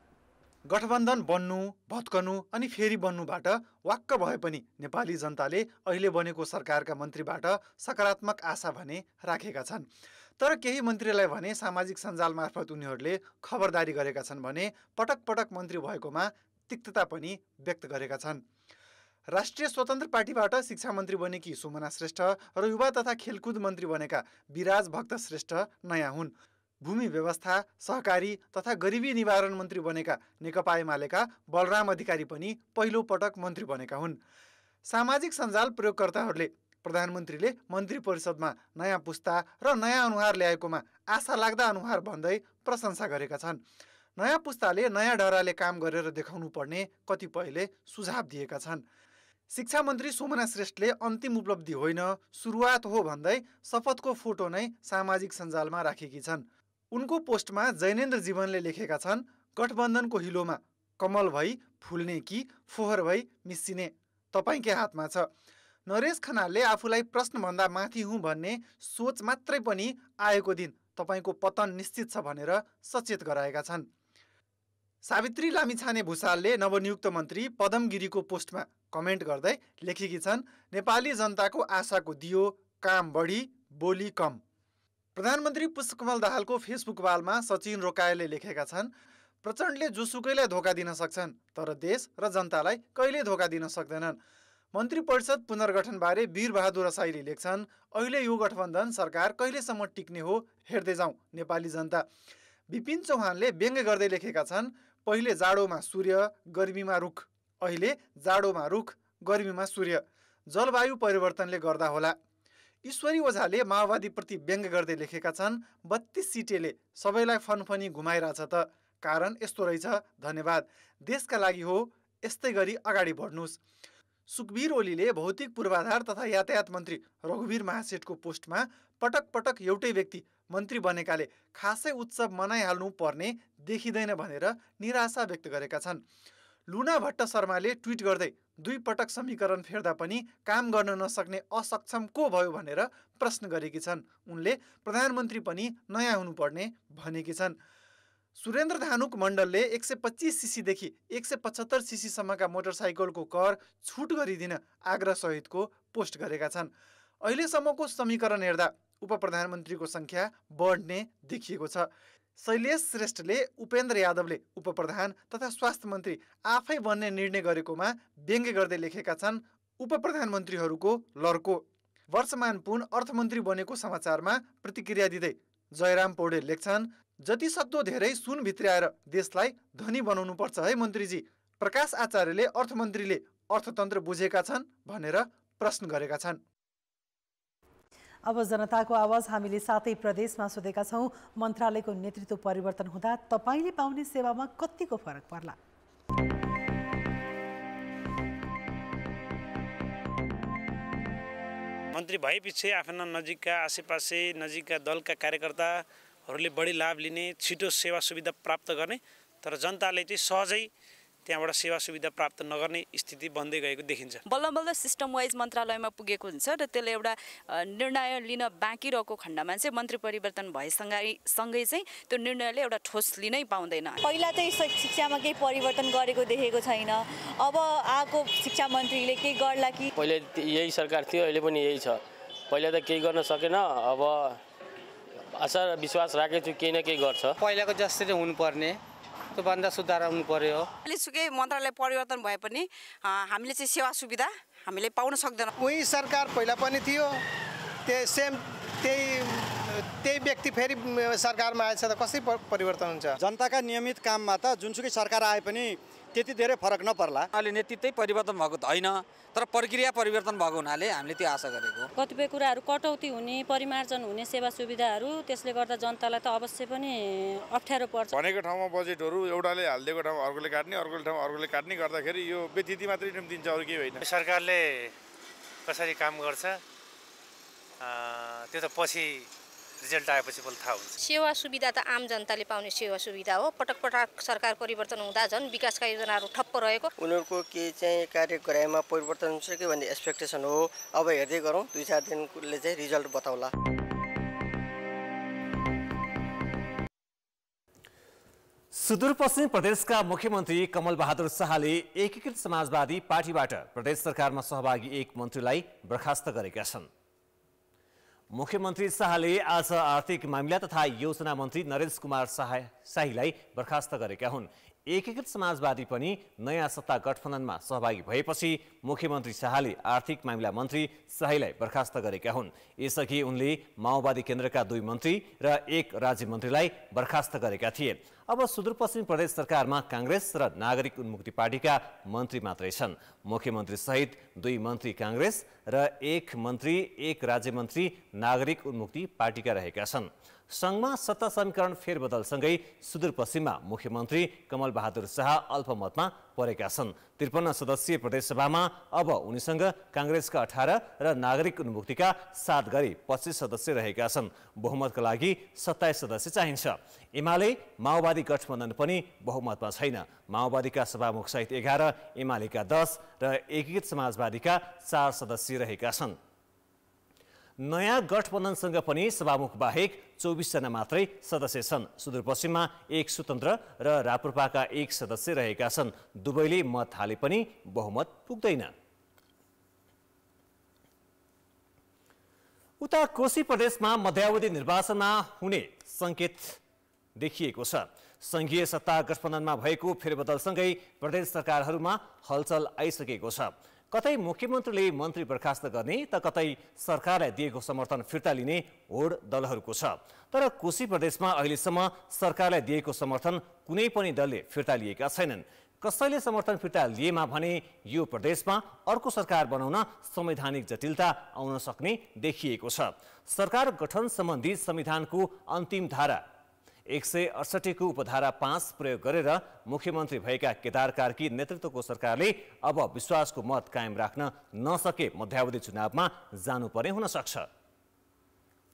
गठबन्धन बन्नु, भत्कनु अनि फेरि बन्नुबाट वाक्क भए पनि नेपाली जनताले अहिले बनेको सरकारका मन्त्रीबाट सकारात्मक आशा भने राखेका छन्। तर केही मन्त्रीलाई भने सामाजिक सञ्जाल मार्फत उनीहरूले खबरदारी गरेका छन् भने पटक पटक मन्त्री भएकोमा तिक्तता पनि व्यक्त गरेका छन्। राष्ट्रिय स्वतन्त्र पार्टीबाट शिक्षा मन्त्री बनेकी सुमना श्रेष्ठ र युवा तथा खेलकुद मन्त्री बनेका विराज भक्त श्रेष्ठ नयाँ हुन्। भूमि व्यवस्था, सहकारी तथा गरिबी निवारण मन्त्री बनेका नेकपा एमालेका बलराम अधिकारी पनि पहिलो पटक मन्त्री बनेका हुन्। सामाजिक सञ्जाल प्रयोगकर्ताहरूले प्रधानमन्त्रीले मन्त्री परिषदमा नयाँ पुस्ता र नयाँ अनुहार ल्याएकोमा आशा लाग्दा अनुहार भन्दै प्रशंसा गरेका छन्। नयाँ पुस्ताले नयाँ ढराले काम गरेर देखाउनु पर्ने कतिपयले सुझाव दिएका छन्। शिक्षा मन्त्री सुमना श्रेष्ठले अन्तिम उपलब्धि होइन, सुरुवात हो भन्दै शपथको फोटो नै सामाजिक सञ्जालमा राखेकी छन्। उनको पोस्टमा जैनेन्द्र जीवनले लेखेका छन्, गठबन्धनको हिलोमा कमल भई फुल्ने कि फोहोर भई मिसिने तपाईँकै हातमा छ। नरेश खनालले आफूलाई प्रश्नभन्दा माथि हुँ भन्ने सोच मात्रै पनि आएको दिन तपाईँको पतन निश्चित छ भनेर सचेत गराएका छन्। सावित्री लामिछाने भुसालले नवनियुक्त मन्त्री पदम गिरीको पोस्टमा कमेन्ट गर्दै लेखेकी छन्, नेपाली जनताको आशाको दियो, काम बढी बोली कम। प्रधानमन्त्री पुष्पकमल दाहालको फेसबुक वालमा सचिन रोकायले लेखेका छन्, प्रचण्डले जोसुकैलाई धोका दिन सक्छन् तर देश र जनतालाई कहिले धोका दिन सक्दैनन्। मन्त्री परिषद पुनर्गठनबारे वीरबहादुर रसाइली लेख्छन्, अहिले यो गठबन्धन सरकार कहिलेसम्म टिक्ने हो हेर्दै जाउँ नेपाली जनता। विपिन चौहानले व्यङ्ग्य गर्दै लेखेका छन्, पहिले जाडोमा सूर्य गर्मीमा रुख, अहिले जाडोमा रुख गर्मीमा सूर्य, जलवायु परिवर्तनले गर्दा होला। ईश्वरी ओझाले माओवादीप्रति व्यङ्ग्य गर्दै लेखेका छन्, 32 सिटेले सबैलाई फनफनी घुमाइरहेछ त, कारण यस्तो रहेछ, धन्यवाद, देशका लागि हो, यस्तै गरी अगाडि बढ्नुहोस्। सुखबीर ओलीले भौतिक पूर्वाधार तथा यातायात मन्त्री रघुवीर महासेठको पोस्टमा पटक पटक एउटै व्यक्ति मन्त्री बनेकाले खासै उत्सव मनाइहाल्नु पर्ने देखिँदैन भनेर निराशा व्यक्त गरेका छन्। लुना भट्ट शर्माले ट्विट गर्दै 2 पटक समीकरण फेर्दा पनि काम गर्न नसक्ने असक्षम को भयो भनेर प्रश्न गरेकी छन्। उनले प्रधानमन्त्री पनि नयाँ हुनुपर्ने भनेकी छन्। सुरेन्द्र धानुक मण्डलले 125 सीसीदेखि 175 सीसीसम्मका मोटरसाइकलको कर छुट गरिदिन आग्रह सहितको पोस्ट गरेका छन्। अहिलेसम्मको समीकरण हेर्दा उपप्रधानमन्त्रीको सङ्ख्या बढ्ने देखिएको छ। शैलेश श्रेष्ठले उपेन्द्र यादवले उपप्रधान तथा स्वास्थ्य मन्त्री आफै बन्ने निर्णय गरेकोमा व्यङ्ग्य गर्दै लेखेका छन्, उपप्रधानमन्त्रीहरूको लर्को। वर्षमान पुन अर्थमन्त्री बनेको समाचारमा प्रतिक्रिया दिँदै जयराम पौडेल लेख्छन्, जति सक्दो धेरै सुन भित्र्याएर देशलाई धनी बनाउनुपर्छ है मन्त्रीजी। प्रकाश आचार्यले अर्थमन्त्रीले अर्थतन्त्र बुझेका छन् भनेर प्रश्न गरेका छन्। अब जनताको आवाज हामीले 7 प्रदेशमा सोधेका छौँ, मन्त्रालयको नेतृत्व परिवर्तन हुँदा तपाईँले पाउने सेवामा कतिको फरक पर्ला? मन्त्री भएपछि आफ्ना नजिकका आसेपासे नजिकका दलका कार्यकर्ताहरूले बढी लाभ लिने, छिटो सेवा सुविधा प्राप्त गर्ने, तर जनताले चाहिँ सहजै त्यहाँबाट सेवा सुविधा प्राप्त नगर्ने स्थिति बन्दै गएको देखिन्छ। बल्ल बल्ल सिस्टम वाइज मन्त्रालयमा पुगेको हुन्छ र त्यसले एउटा निर्णय लिन बाँकी रहेको खण्डमा चाहिँ मन्त्री परिवर्तन भएसँगै चाहिँ त्यो निर्णयले एउटा ठोस लिनै पाउँदैन। पहिला चाहिँ शिक्षामा केही परिवर्तन गरेको देखेको छैन, अब आएको शिक्षा मन्त्रीले केही गर्ला कि? पहिले यही सरकार थियो, अहिले पनि यही छ। पहिला त केही गर्न सकेन, अब आशा विश्वास राखेको छु केही न केही गर्छ। पहिलाको जसरी हुनुपर्ने त्योभन्दा सुधार हुनु पर्यो। सुकै मन्त्रालय परिवर्तन भए पनि हामीले चाहिँ सेवा सुविधा हामीले पाउन सक्दैनौँ। उही सरकार पहिला पनि थियो, त्यही व्यक्ति फेरि सरकारमा आएछ त कसरी परिवर्तन हुन्छ? जनताका नियमित काममा त जुनसुकै सरकार आए पनि त्यति धेरै फरक नपर्ला। अहिले नेतृत्वै परिवर्तन भएको त होइन, तर प्रक्रिया परिवर्तन भएको हुनाले हामीले त्यो आशा गरेको। कतिपय कुराहरू कटौती हुने, परिमार्जन हुने सेवा सुविधाहरू, त्यसले गर्दा जनतालाई त अवश्य पनि अप्ठ्यारो पर्छ। भनेको ठाउँमा बजेटहरू एउटाले हालिदिएको ठाउँमा अर्कोले काट्ने, अर्कोले ठाउँमा अर्कोले काट्ने गर्दाखेरि यो व्यतिथि मात्रै निम्तिन्छ, अरू केही होइन। सरकारले कसरी काम गर्छ त्यो त पछि रिजल्ट आएपछि पनि थाहा हुन्छ। सेवा सुविधा त आम जनताले पाउने सेवा सुविधा हो। पटक पटक सरकार परिवर्तन हुँदा झन् विकासका योजनाहरू ठप्प रहेको। उनीहरूको के चाहिँ कार्यक्रममा परिवर्तन हुन्छ कि भन्ने एक्सपेक्टेसन हो। अब हेर्दै गरौँ, 2-4 दिनले चाहिँ रिजल्ट बताउला। सुदूरपश्चिम प्रदेशका मुख्यमन्त्री कमल बहादुर शाहले एकीकृत समाजवादी पार्टीबाट प्रदेश सरकारमा सहभागी एक मन्त्रीलाई बर्खास्त गरेका छन्। मुख्यमन्त्री शाहले आज आर्थिक मामिला तथा योजना मन्त्री नरेश कुमार शाहीलाई बर्खास्त गरेका हुन्। एकीकृत समाजवादी पनि नयाँ सत्ता गठबन्धनमा सहभागी भएपछि मुख्यमन्त्री शाहले आर्थिक मामिला मन्त्री शाहीलाई बर्खास्त गरेका हुन्। यसअघि उनले माओवादी केन्द्रका 2 मन्त्री र 1 राज्य मन्त्रीलाई बर्खास्त गरेका थिए। अब सुदूरपश्चिम प्रदेश सरकारमा कांग्रेस र नागरिक उन्मुक्ति पार्टीका मन्त्री मात्रै छन्। मुख्यमन्त्री सहित 2 मन्त्री कांग्रेस र 1 मन्त्री 1 राज्य मन्त्री नागरिक उन्मुक्ति पार्टीका रहेका छन्। संघमा सत्ता समीकरण फेरबदलसँगै सुदूरपश्चिममा मुख्यमन्त्री कमल बहादुर शाह अल्पमतमा परेका छन्। 53 सदस्यीय प्रदेशसभामा अब उनीसँग कांग्रेसका 18 र नागरिक उन्मुक्तिका 7 गरी 25 सदस्य रहेका छन्। बहुमतका लागि 27 सदस्य चाहिन्छ। एमाले माओवादी गठबन्धन पनि बहुमतमा छैन। माओवादीका सभामुख सहित 11, एमालेका 10 र एकीकृत समाजवादीका 4 सदस्य रहेका छन्। नयाँ गठबन्धनसँग पनि सभामुख बाहेक 24 जना मात्रै सदस्य छन्। सुदूरपश्चिममा 1 स्वतन्त्र र राप्रपाका 1 सदस्य रहेका छन्। दुवैले मत हाले पनि बहुमत पुग्दैन। उता कोशी प्रदेशमा मध्यावधि निर्वाचनमा हुने संकेत देखिएको छ। संघीय सत्ता गठबन्धनमा भएको फेरबदलसँगै प्रदेश सरकारहरूमा हलचल आइसकेको छ। कतै मुख्यमन्त्रीले मन्त्री बर्खास्त गर्ने त कतै सरकारलाई दिएको समर्थन फिर्ता लिने होड दलहरूको छ। तर कोशी प्रदेशमा अहिलेसम्म सरकारलाई दिएको समर्थन कुनै पनि दलले फिर्ता लिएका छैनन्। कसैले समर्थन फिर्ता लिएमा भने यो प्रदेशमा अर्को सरकार बनाउन संवैधानिक जटिलता आउन सक्ने देखिएको छ। सरकार गठन सम्बन्धी संविधानको अन्तिम धारा 168 को उपधारा 5 प्रयोग गरेर मुख्यमन्त्री भएका केदार कार्की नेतृत्वको सरकारले अब विश्वासको मत कायम राख्न नसके मध्यावधि चुनावमा जानुपर्ने हुन सक्छ।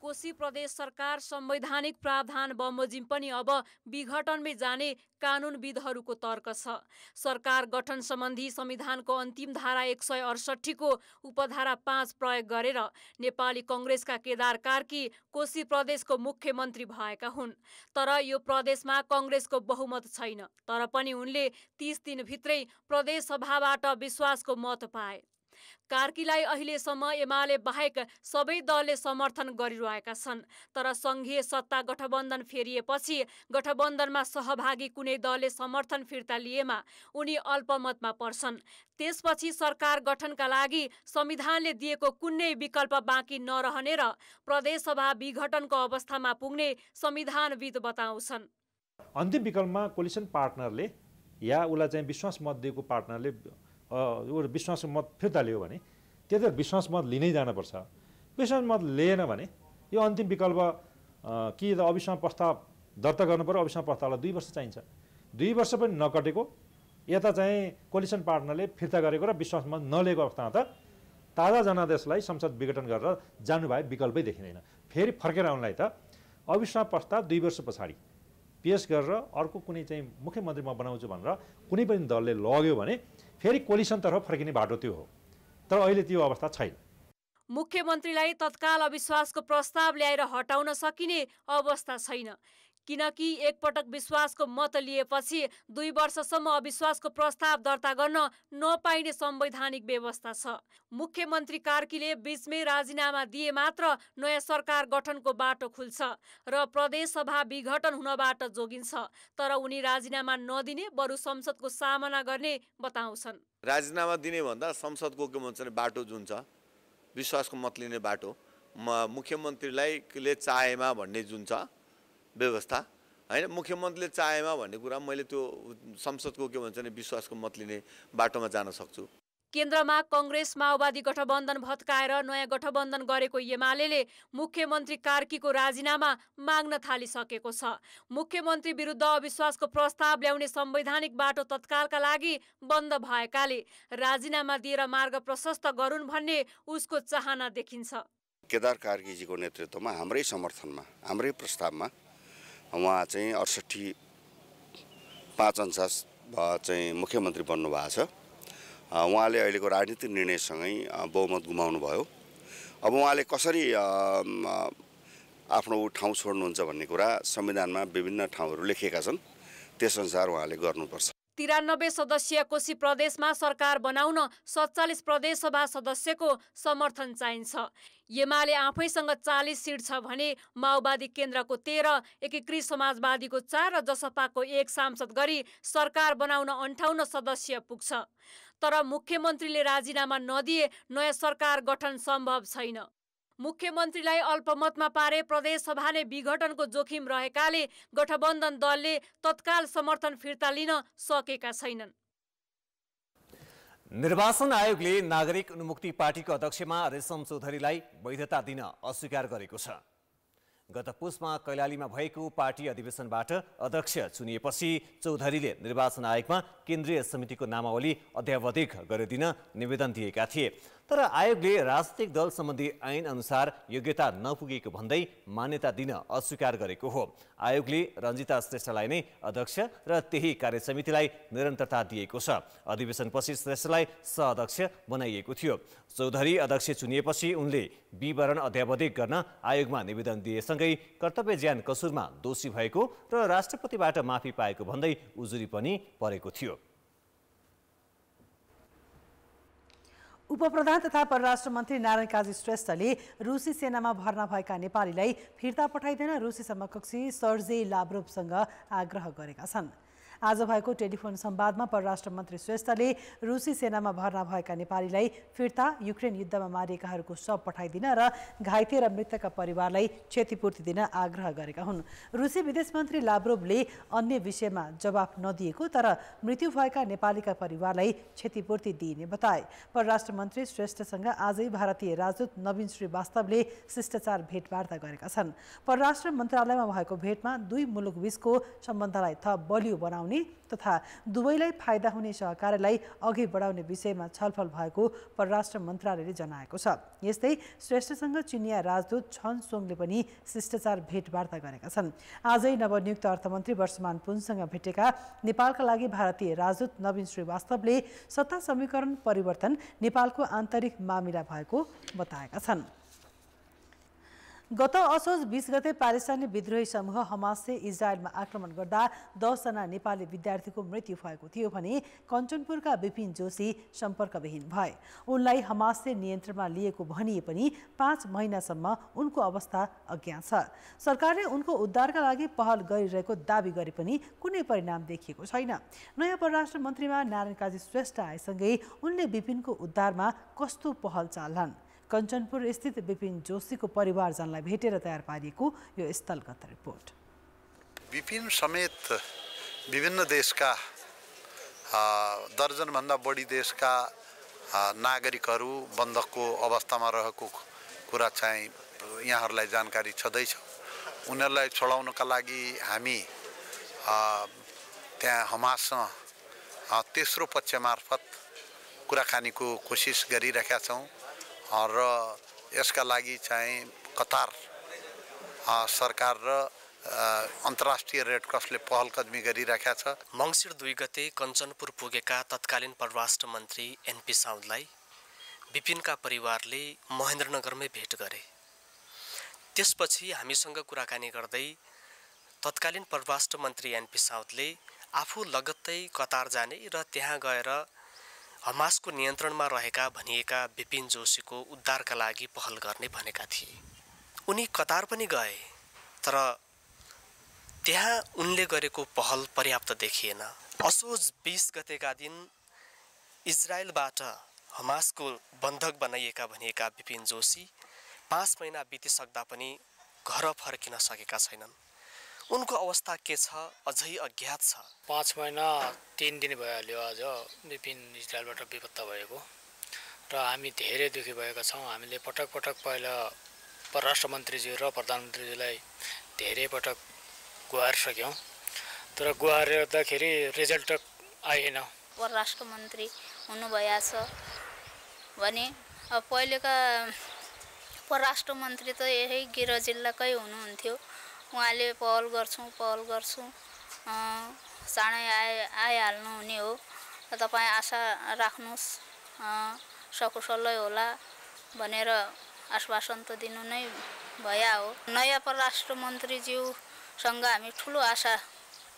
कोशी प्रदेश सरकार संवैधानिक प्रावधान बमोजिम पनि अब विघटनमै जाने कानुनविदहरूको तर्क छ। सरकार गठन सम्बन्धी संविधानको अन्तिम धारा 168 को उपधारा 5 प्रयोग गरेर नेपाली कांग्रेसका केदार कार्की कोशी प्रदेशको मुख्यमन्त्री भएका हुन्। तर यो प्रदेशमा कांग्रेसको बहुमत छैन। तर पनि उनले 30 दिनभित्रै प्रदेश सभाबाट विश्वासको मत पाए। कार्कीलाई अहिलेसम्म एमाले बाहेक सबै दलले समर्थन गरिरहेका छन्। तर संघीय सत्ता गठबन्धन फेरिएपछि गठबन्धनमा सहभागी कुनै दलले समर्थन फिर्ता लिएमा उनी अल्पमतमा पर्छन्। त्यसपछि सरकार गठनका लागि संविधानले दिएको कुनै विकल्प बाँकी नरहने र प्रदेशसभा विघटनको अवस्थामा पुग्ने संविधानविद बताउँछन्। अन्तिम विकल्पमा कोलिसन पार्टनरले या उसलाई चाहिँ विश्वास मत दिएको पार्टनरले विश्वास मत फिर्ता लियो भने त्यति विश्वास मत लिनै जानुपर्छ। विश्वास मत लिएन भने यो अन्तिम विकल्प कि त अविश्वास प्रस्ताव दर्ता गर्नु पर्यो। अविश्वास प्रस्तावलाई 2 वर्ष चाहिन्छ। 2 वर्ष पनि नकटेको यता चाहिँ कोलिसन पार्टनरले फिर्ता गरेको र विश्वास मत नलिएको अवस्थामा त ताजा जनादेशलाई संसद विघटन गरेर जानुभए विकल्पै देखिँदैन। फेरि फर्केर आउनलाई त अविश्वास प्रस्ताव 2 वर्ष पछाडि पेश गरेर अर्को कुनै चाहिँ मुख्यमन्त्री म बनाउँछु भनेर कुनै पनि दलले लग्यो भने फेरि कोलिसनतर्फ फर्किने बाटो त्यो हो। तर अहिले त्यो अवस्था छैन। मुख्यमन्त्रीलाई तत्काल अविश्वासको प्रस्ताव ल्याएर हटाउन सकिने अवस्था छैन, किनकि एकपटक विश्वासको मत लिएपछि 2 वर्षसम्म अविश्वासको प्रस्ताव दर्ता गर्न नपाइने संवैधानिक व्यवस्था छ। मुख्यमन्त्री कार्कीले बीचमै राजीनामा दिए मात्र नयाँ सरकार गठनको बाटो खुल्छ र प्रदेशसभा विघटन हुनबाट जोगिन्छ। तर उनी राजीनामा नदिने बरु संसदको सामना गर्ने बताउँछन्। राजीनामा दिने भन्दा संसदको के भन्छ भने बाटो जुन छ विश्वासको मत लिने बाटो, मुख्यमन्त्रीलाई चाहेमा भन्ने जुन छ व्यवस्था हैन, मुख्यमन्त्रीले चाहेमा भन्ने कुरा मैले त्यो संसदको के भन्छ भने विश्वासको मत लिने बाटोमा जान सक्छु। केन्द्रमा कांग्रेस माओवादी गठबन्धन भत्काएर नयाँ गठबन्धन गरेको एमाले मुख्यमन्त्री कार्कीको राजीनामा माग्न थालिसकेको छ। मुख्यमन्त्री विरुद्ध अविश्वासको प्रस्ताव ल्याउने संवैधानिक बाटो तत्कालका लागि बन्द भएकाले राजीनामा दिएर मार्ग प्रशस्त गरून् भन्ने उसको चाहना देखिन्छ। केदार कार्कीजीको नेतृत्वमा हाम्रै समर्थनमा, हाम्रै प्रस्तावमा उहाँ चाहिँ 68-5 चाहिँ मुख्यमन्त्री बन्नुभएको छ। उहाँले अहिलेको राजनीतिक निर्णयसँगै बहुमत गुमाउनु भयो। अब उहाँले कसरी आफ्नो ठाउँ छोड्नुहुन्छ भन्ने कुरा संविधानमा विभिन्न ठाउँहरू लेखिएका छन्, त्यसअनुसार उहाँले गर्नुपर्छ। 93 सदस्यीय कोशी प्रदेशमा सरकार बनाउन 47 प्रदेशसभा सदस्यको समर्थन चाहिन्छ। एमाले आफैसँग 40 सिट छ भने माओवादी केन्द्रको 13, एकीकृत समाजवादीको 4 र जसपाको 1 सांसद गरी सरकार बनाउन 58 सदस्य पुग्छ। तर मुख्यमन्त्रीले राजीनामा नदिए नयाँ सरकार गठन सम्भव छैन। मुख्यमन्त्रीलाई अल्पमतमा पारे प्रदेशसभा नै विघटनको जोखिम रहेकाले गठबन्धन दलले तत्काल समर्थन फिर्ता लिन सकेका छैनन्। निर्वाचन आयोगले नागरिक उन्मुक्ति पार्टीको अध्यक्षमा रेशम चौधरीलाई वैधता दिन अस्वीकार गरेको छ। गत पुसमा कैलालीमा भएको पार्टी अधिवेशनबाट अध्यक्ष चुनिएपछि चौधरीले निर्वाचन आयोगमा केन्द्रीय समितिको नामावली अध्यावधिक गरिदिन निवेदन दिएका थिए। तर आयोगले राजनीतिक दल सम्बन्धी ऐन अनुसार योग्यता नपुगेको भन्दै मान्यता दिन अस्वीकार गरेको हो। आयोगले रञ्जिता श्रेष्ठलाई नै अध्यक्ष र त्यही कार्यसमितिलाई निरन्तरता दिएको छ। अधिवेशनपछि श्रेष्ठलाई सहअध्यक्ष बनाइएको थियो। चौधरी अध्यक्ष चुनिएपछि उनले विवरण अध्यावधिक गर्न आयोगमा निवेदन दिएसँगै कर्तव्य ज्यान कसुरमा दोषी भएको र राष्ट्रपतिबाट माफी पाएको भन्दै उजुरी पनि परेको थियो। उपप्रधान तथा परराष्ट्र मन्त्री नारायण काजी श्रेष्ठले रुसी सेनामा भर्ना भएका नेपालीलाई फिर्ता पठाइदिन रुसी समकक्षी सर्जेई लाभ्रोभसँग आग्रह गरेका छन्। आज भएको टेलिफोन संवादमा परराष्ट्र मन्त्री श्रेष्ठले रुसी सेनामा भर्ना भएका नेपालीलाई फिर्ता, युक्रेन युद्धमा मारिएकाहरूको शव पठाइदिन र घाइते र मृतकका परिवारलाई क्षतिपूर्ति दिन आग्रह गरेका हुन्। रुसी विदेश मन्त्री लाभ्रोभले अन्य विषयमा जवाफ नदिएको तर मृत्यु भएका नेपालीका परिवारलाई क्षतिपूर्ति दिइने बताए। परराष्ट्र मन्त्री श्रेष्ठसँग आजै भारतीय राजदूत नवीन श्रीवास्तवले शिष्टाचार भेटवार्ता गरेका छन्। परराष्ट्र मन्त्रालयमा भएको भेटमा दुई मुलुकबीचको सम्बन्धलाई थप बलियो बनाउने तथा दुवैलाई फाइदा हुने सहकार्यलाई अघि बढाउने विषयमा छलफल भएको परराष्ट्र मन्त्रालयले जनाएको छ। यस्तै श्रेष्ठसँग चिनिया राजदूत छन सोङले पनि शिष्टाचार भेटवार्ता गरेका छन्। आजै नवनियुक्त अर्थमन्त्री वर्षमान पुनसँग भेटेका नेपालका लागि भारतीय राजदूत नवीन श्रीवास्तवले सत्ता समीकरण परिवर्तन नेपालको आन्तरिक मामिला भएको बताएका छन्। गत असोज 20 गते प्यालेस्टाइनी विद्रोही समूह हमासले इजरायलमा आक्रमण गर्दा 10 जना नेपाली विद्यार्थीको मृत्यु भएको थियो भने कञ्चनपुरका विपिन जोशी सम्पर्कविहीन भए। उनलाई हमासले नियन्त्रणमा लिएको भनिए पनि 5 महिनासम्म उनको अवस्था अज्ञात छ। सरकारले उनको उद्धारका लागि पहल गरिरहेको दावी गरे पनि कुनै परिणाम देखिएको छैन। नयाँ परराष्ट्र मन्त्रीमा नारायण काजी श्रेष्ठ आएसँगै उनले विपिनको उद्धारमा कस्तो पहल चाल्छन्? कञ्चनपुर स्थित विपिन जोशीको परिवारजनलाई भेटेर तयार पारिएको यो स्थलगत रिपोर्ट। विपिन समेत विभिन्न देशका दर्जनभन्दा बढी देशका नागरिकहरू बन्दकको अवस्थामा रहेको कुरा चाहिँ यहाँहरूलाई जानकारी छँदैछ। उनीहरूलाई छोडाउनका लागि हामी त्यहाँ हमाससँग तेस्रो पक्ष मार्फत कुराकानीको कोसिस गरिरहेका छौँ र यसका लागि चाहिँ कतार सरकार र अन्तर्राष्ट्रिय रेड क्रसले पहल कदमी गरिराखेको छ। मङ्सिर 2 गते कञ्चनपुर पुगेका तत्कालीन परराष्ट्र मन्त्री एनपी साउदलाई विपिनका परिवारले महेन्द्रनगरमै भेट गरे। त्यसपछि हामीसँग कुराकानी गर्दै तत्कालीन परराष्ट्र मन्त्री एनपी साउदले आफू लगत्तै कतार जाने र त्यहाँ गएर हमासको नियन्त्रणमा रहेका भनिएका विपिन जोशीको उद्धारका लागि पहल गर्ने भनेका थिए। उनी कतार पनि गए, तर त्यहाँ उनले गरेको पहल पर्याप्त देखिएन। असोज 20 गतेका दिन इजरायलबाट हमासको बन्धक बनाइएका भनिएका विपिन जोशी 5 महिना बितिसक्दा पनि घर फर्किन सकेका छैनन्। उनको अवस्था के छ अझै अज्ञात छ। 5 महिना 3 दिन भइहाल्यो आज विपिन इजरायलबाट बेपत्ता भएको र हामी धेरै दुखी भएका छौँ। हामीले पटक पटक पहिला परराष्ट्र मन्त्रीज्यू र प्रधानमन्त्रीज्यूलाई धेरै पटक गुहारिसक्यौँ, तर गुहार्दाखेरि रिजल्ट आएन। परराष्ट्र मन्त्री हुनुभएको छ भने अब पहिलेका परराष्ट्र मन्त्री त यही गिर जिल्लाकै हुनुहुन्थ्यो। उहाँले पहल गर्छौँ चाँडै आइहाल्नु हुने हो। तपाईँ आशा राख्नुहोस् सकुशलै होला भनेर आश्वासन त दिनु नै भया हो। नयाँ परराष्ट्र मन्त्रीज्यूसँग हामी ठुलो आशा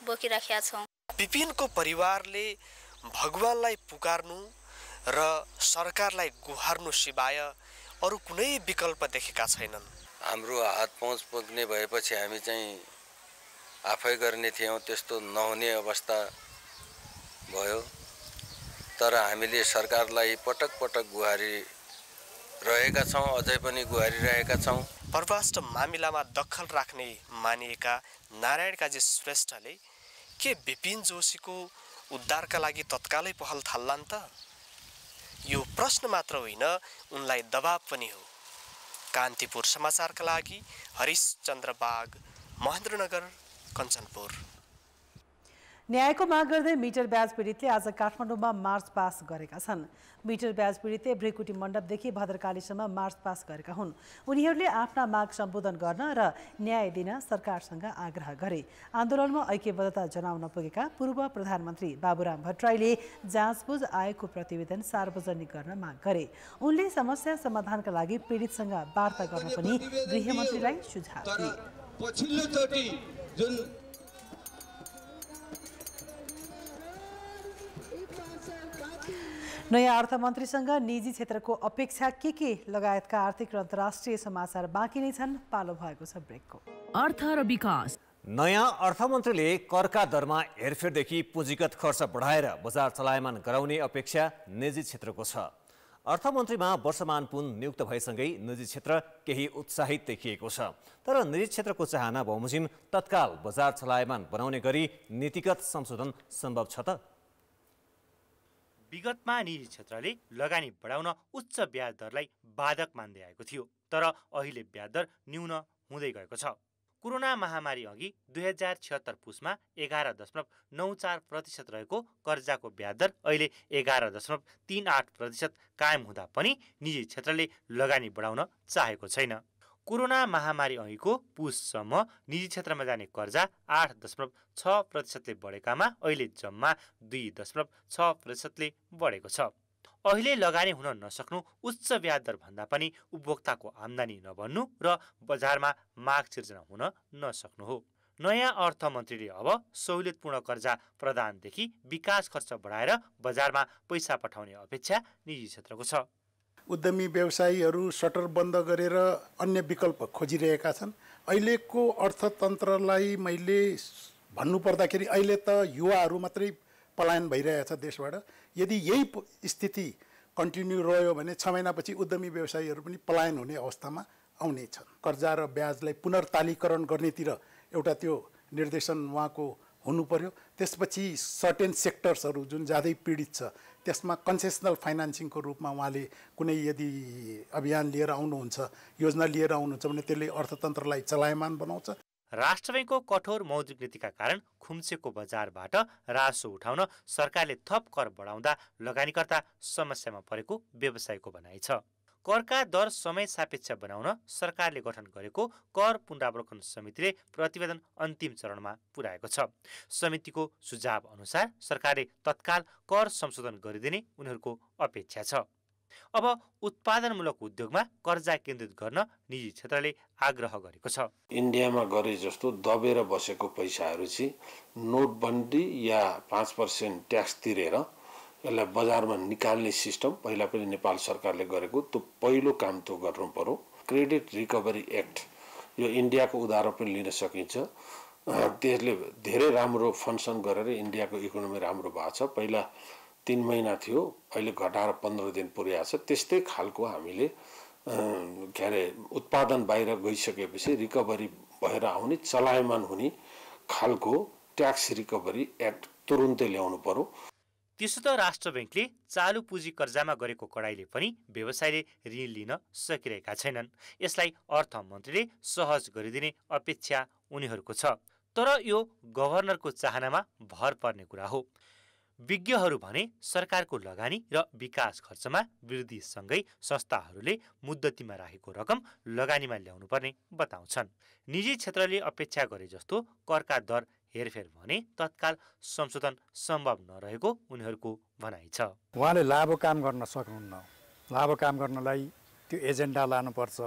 बोकिराखेका छौँ। विपिनको परिवारले भगवानलाई पुकार्नु र सरकारलाई गुहार्नु सिवाय अरू कुनै विकल्प देखेका छैनन्। हाम्रो हात पहुँच पुग्ने भएपछि हामी चाहिँ आफै गर्ने थियौँ, त्यस्तो नहुने अवस्था भयो। तर हामीले सरकारलाई पटक पटक गुहारी रहेका छौँ, अझै पनि गुहारिरहेका छौँ। परराष्ट्र मामिलामा दखल राख्ने मानिएका नारायण काजी श्रेष्ठले के विपिन जोशीको उद्धारका लागि तत्कालै पहल थाल्लान् त? यो प्रश्न मात्र होइन, उनलाई दबाब पनि हो। कान्तिपुर समाचारका लागि हरिशचन्द्र बाग, महेन्द्रनगर, कञ्चनपुर। न्यायको माग गर्दै मिटर ब्याज पीडितले आज काठमाडौँमा मार्च पास गरेका छन्। मिटर ब्याज पीडितले भ्रिकुटी मण्डपदेखि भद्रकालीसम्म मार्च पास गरेका हुन्। उनीहरूले आफ्ना माग सम्बोधन गर्न र न्याय दिन सरकारसँग आग्रह गरे। आन्दोलनमा ऐक्यबद्धता जनाउन पुगेका पूर्व प्रधानमन्त्री बाबुराम भट्टराईले जाँचबुझ आएको प्रतिवेदन सार्वजनिक गर्न माग गरे। उनले समस्या समाधानका लागि पीडितसँग वार्ता गर्न पनि गृहमन्त्रीलाई सुझाव दिए। नयाँ अर्थमन्त्रीसँग निजी क्षेत्रको अपेक्षा के लगायतका आर्थिक र अन्तर्राष्ट्रिय समाचार बाँकी नै छन्। पालो भएको छ ब्रेकको। अर्थ र विकास। नयाँ अर्थमन्त्रीले करका दरमा हेरफेरदेखि पुँजीगत खर्च बढाएर बजार चलायमान गराउने अपेक्षा निजी क्षेत्रको छ। अर्थमन्त्रीमा वर्षमान पुन नियुक्त भएसँगै निजी क्षेत्र केही उत्साहित देखिएको छ। तर निजी क्षेत्रको चाहना बमोजिम तत्काल बजार चलायमान बनाउने गरी नीतिगत संशोधन सम्भव छ त? विगतमा निजी क्षेत्रले लगानी बढाउन उच्च ब्याज दरलाई बाधक मान्दै आएको थियो, तर अहिले ब्याज दर न्यून हुँदै गएको छ। कोरोना महामारी अघि 2076 पुसमा 11.94% रहेको कर्जाको ब्याज दर अहिले 11.38% कायम हुँदा पनि निजी क्षेत्रले लगानी बढाउन चाहेको छैन। कोरोना महामारी अघिको पुससम्म निजी क्षेत्रमा जाने कर्जा 8.6%ले बढेकामा अहिले जम्मा 2.6%ले बढेको छ। अहिले लगानी हुन नसक्नु, उच्च ब्याज दर भन्दा पनि उपभोक्ताको आम्दानी नबन्नु र बजारमा माग सिर्जना हुन नसक्नु हो। नयाँ अर्थमन्त्रीले अब सहुलियतपूर्ण कर्जा प्रदानदेखि विकास खर्च बढाएर बजारमा पैसा पठाउने अपेक्षा निजी क्षेत्रको छ। उद्यमी व्यवसायीहरू सटर बन्द गरेर अन्य विकल्प खोजिरहेका छन्। अहिलेको अर्थतन्त्रलाई मैले भन्नुपर्दाखेरि अहिले त युवाहरू मात्रै पलायन भइरहेछ देशबाट। यदि यही स्थिति कन्टिन्यू रह्यो भने 6 महिनापछि उद्यमी व्यवसायीहरू पनि पलायन हुने अवस्थामा आउनेछन्। कर्जा र ब्याजलाई पुनर्तालीकरण गर्नेतिर एउटा त्यो निर्देशन उहाँको हुनु पर्यो। त्यसपछि सर्टेन सेक्टर्सहरू जुन ज्यादै पीडित छ त्यसमा कन्सेसनल फाइनान्सिङको रूपमा उहाँले कुनै यदि अभियान लिएर आउनुहुन्छ, योजना लिएर आउनुहुन्छ भने त्यसले अर्थतन्त्रलाई चलायमान बनाउँछ। राष्ट्र बैङ्कको कठोर मौद्रिक नीतिका कारण खुम्चेको बजारबाट राजस्व उठाउन सरकारले थप कर बढाउँदा लगानीकर्ता समस्यामा परेको व्यवसायको भनाइ छ। करका दर समय सापेक्ष बनाउन सरकारले गठन गरेको कर पुनरावलोकन समितिले प्रतिवेदन अन्तिम चरणमा पुर्याएको छ। समितिको सुझाव अनुसार सरकारले तत्काल कर संशोधन गरिदिने उनीहरूको अपेक्षा छ। अब उत्पादनमूलक उद्योगमा कर्जा केन्द्रित गर्न निजी क्षेत्रले आग्रह गरेको छ। इन्डियामा गरे जस्तो दबेर बसेको पैसाहरू चाहिँ नोटबन्दी या 5% ट्याक्स तिरेर यसलाई बजारमा निकाल्ने सिस्टम पहिला पनि नेपाल सरकारले गरेको त्यो पहिलो काम त गर्नु पर्यो। क्रेडिट रिकभरी एक्ट यो इन्डियाको उदाहरण पनि लिन सकिन्छ। त्यसले धेरै राम्रो फङ्सन गरेर इन्डियाको इकोनोमी राम्रो भएको छ। पहिला 3 महिना थियो, अहिले घटाएर 15 दिन पुर्याएको छ। त्यस्तै खालको हामीले के अरे उत्पादन बाहिर गइसकेपछि रिकभरी भएर आउने चलायमान हुने खालको ट्याक्स रिकभरी एक्ट तुरुन्तै ल्याउनु पर्यो। त्यसो त राष्ट्र ब्याङ्कले चालु पुँजी कर्जामा गरेको कडाइले पनि व्यवसायले ऋण लिन सकिरहेका छैनन्। यसलाई अर्थमन्त्रीले सहज गरिदिने अपेक्षा उनीहरूको छ। तर यो गभर्नरको चाहनामा भर पर्ने कुरा हो। विज्ञहरू भने सरकारको लगानी र विकास खर्चमा वृद्धिसँगै संस्थाहरूले मुद्दतीमा राखेको रकम लगानीमा ल्याउनु पर्ने बताउँछन्। निजी क्षेत्रले अपेक्षा गरे जस्तो करका दर हेरफेर भने तत्काल संशोधन सम्भव नरहेको उनीहरूको भनाइ छ। उहाँले लाभ काम गर्न सक्नुहुन्न। लाभ काम गर्नलाई त्यो एजेन्डा लानुपर्छ।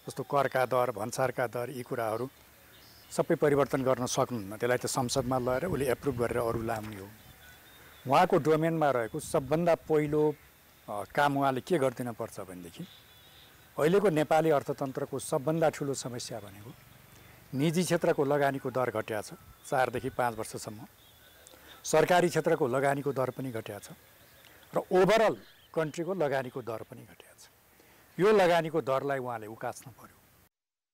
जस्तो करका दर, भन्सारका दर, यी कुराहरू सबै परिवर्तन गर्न सक्नुहुन्न। त्यसलाई त संसदमा लगेर उसले एप्रुभ गरेर अरू लाउने हो। उहाँको डोमेनमा रहेको सबभन्दा पहिलो काम उहाँले के गरिदिन पर्छ भनेदेखि अहिलेको नेपाली अर्थतन्त्रको सबभन्दा ठुलो समस्या भनेको निजी क्षेत्रको लगानीको दर घट्या छ 4 देखि 5 वर्षसम्म। सरकारी क्षेत्रको लगानीको दर पनि घट्या छ र ओभरअल कन्ट्रीको लगानीको दर पनि घट्या छ। यो लगानीको दरलाई उहाँले उकास्न पर्यो।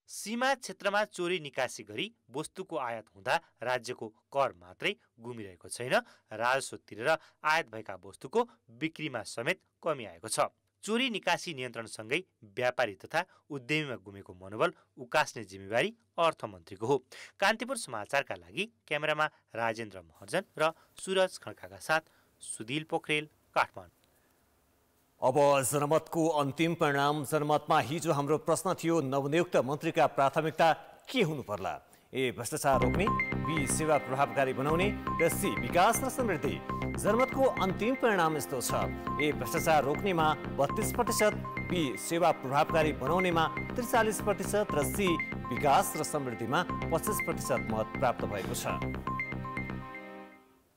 सीमा क्षेत्रमा चोरी निकासी गरी वस्तुको आयात हुँदा राज्यको कर मात्रै गुमिरहेको छैन, राजस्व तिरेर आयात भएका वस्तुको बिक्रीमा समेत कमी आएको छ। चोरी निकासी नियन्त्रणसँगै व्यापारी तथा उद्यमीमा गुमेको मनोबल उकास्ने जिम्मेवारी अर्थमन्त्रीको हो। कान्तिपुर समाचारका लागि क्यामेरामा राजेन्द्र महर्जन र सुरज खड्काका साथ सुदिल पोखरेल, काठमाडौँ। अब जनमतको अन्तिम परिणाम। जनमतमा हिजो हाम्रो प्रश्न थियो, नवनियुक्त मन्त्रीका प्राथमिकता के हुनु पर्ला? ए. भ्रष्टाचार रोक्ने, बी. सेवा प्रभावकारी बनाउने र सी. विकास र समृद्धि। जनमतको अन्तिम परिणाम यस्तो छ। ए. भ्रष्टाचार रोक्नेमा 32%, बी. सेवा प्रभावकारी बनाउनेमा 43% र सी. विकास र समृद्धिमा 25% मत प्राप्त भएको छ।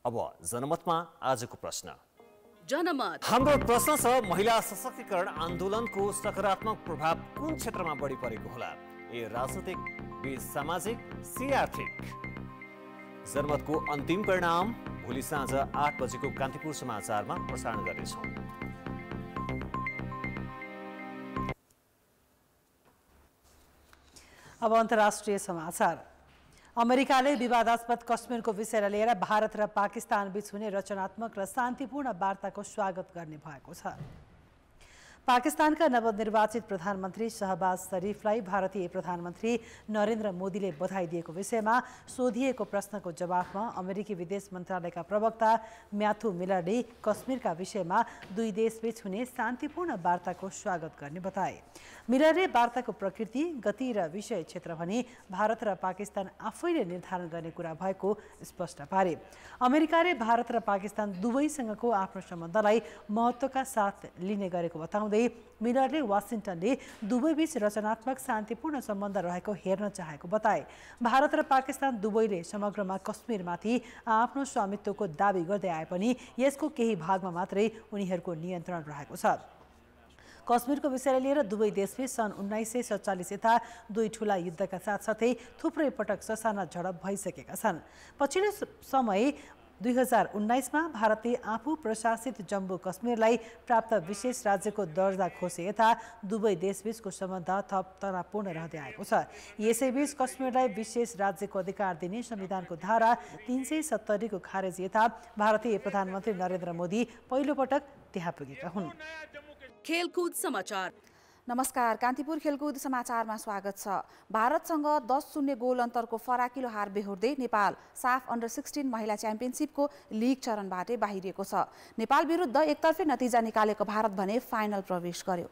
अब जनमतमा आजको प्रश्न। जनमत हाम्रो प्रश्न छ, महिला सशक्तिकरण आन्दोलनको सकारात्मक प्रभाव कुन क्षेत्रमा बढी परेको होला? ए. राजनीतिक, बी. सामाजिक, सी. आर्थिक। जनमतको अन्तिम परिणाम भोलि साँझ 8 बजेको कान्तिपुर समाचारमा प्रसारण गर्नेछौँ। अब अन्तर्राष्ट्रिय समाचार। अमेरिकाले विवादास्पद कश्मीरको विषयलाई लिएर भारत र पाकिस्तान बीच हुने रचनात्मक र शान्तिपूर्ण वार्ताको स्वागत गर्ने भएको छ। पाकिस्तानका नवनिर्वाचित प्रधानमन्त्री शहबाज शरीफलाई भारतीय प्रधानमन्त्री नरेन्द्र मोदीले बधाई दिएको विषयमा सोधिएको प्रश्नको जवाफमा अमेरिकी विदेश मन्त्रालयका प्रवक्ता म्याथ्यू मिलरले कश्मीरका विषयमा दुई देशबीच हुने शान्तिपूर्ण वार्ताको स्वागत गर्ने बताए। मिलरले वार्ताको प्रकृति, गति र विषय क्षेत्र भनी भारत र पाकिस्तान आफैले निर्धारण गर्ने कुरा भएको स्पष्ट पारे। अमेरिकाले भारत र पाकिस्तान दुवैसँगको आफ्नो सम्बन्धलाई महत्त्वका साथ लिने गरेको बताउँदै मिलरले वाशिंटनले दुवैबीच रचनात्मक शान्तिपूर्ण सम्बन्ध रहेको हेर्न चाहेको बताए। भारत र पाकिस्तान दुवैले समग्रमा कश्मीरमाथि आफ्नो स्वामित्वको दाबी गर्दै आए पनि यसको केही भागमा मात्रै उनीहरूको नियन्त्रण रहेको छ। कश्मीरको विषयलाई लिएर दुवै देशबीच सन् 1947 यता दुई ठूला युद्धका साथसाथै थुप्रै पटक ससाना झडप भइसकेका छन्। पछिल्लो समय 2019मा भारतले आफू प्रशासित जम्मू कश्मीरलाई प्राप्त विशेष राज्यको दर्जा खोसे यता दुवै देशबीचको सम्बन्ध थप तनावपूर्ण रहँदै आएको छ। यसैबीच कश्मीरलाई विशेष राज्यको अधिकार दिने संविधानको धारा 370 को खारेज यता भारतीय प्रधानमन्त्री नरेन्द्र मोदी पहिलोपटक त्यहाँ पुगेका हुन्। खेलकुद समाचार। नमस्कार, कान्तिपुर खेलकुद समाचारमा स्वागत छ। भारतसँग 10-0 गोल अन्तरको फराकिलो हार बेहोर्दै नेपाल साफ अन्डर 16 महिला च्याम्पियनसिपको लिग चरणबाटै बाहिरिएको छ। नेपाल विरुद्ध एकतर्फी नतिजा निकालेको भारत भने फाइनल प्रवेश गर्यो।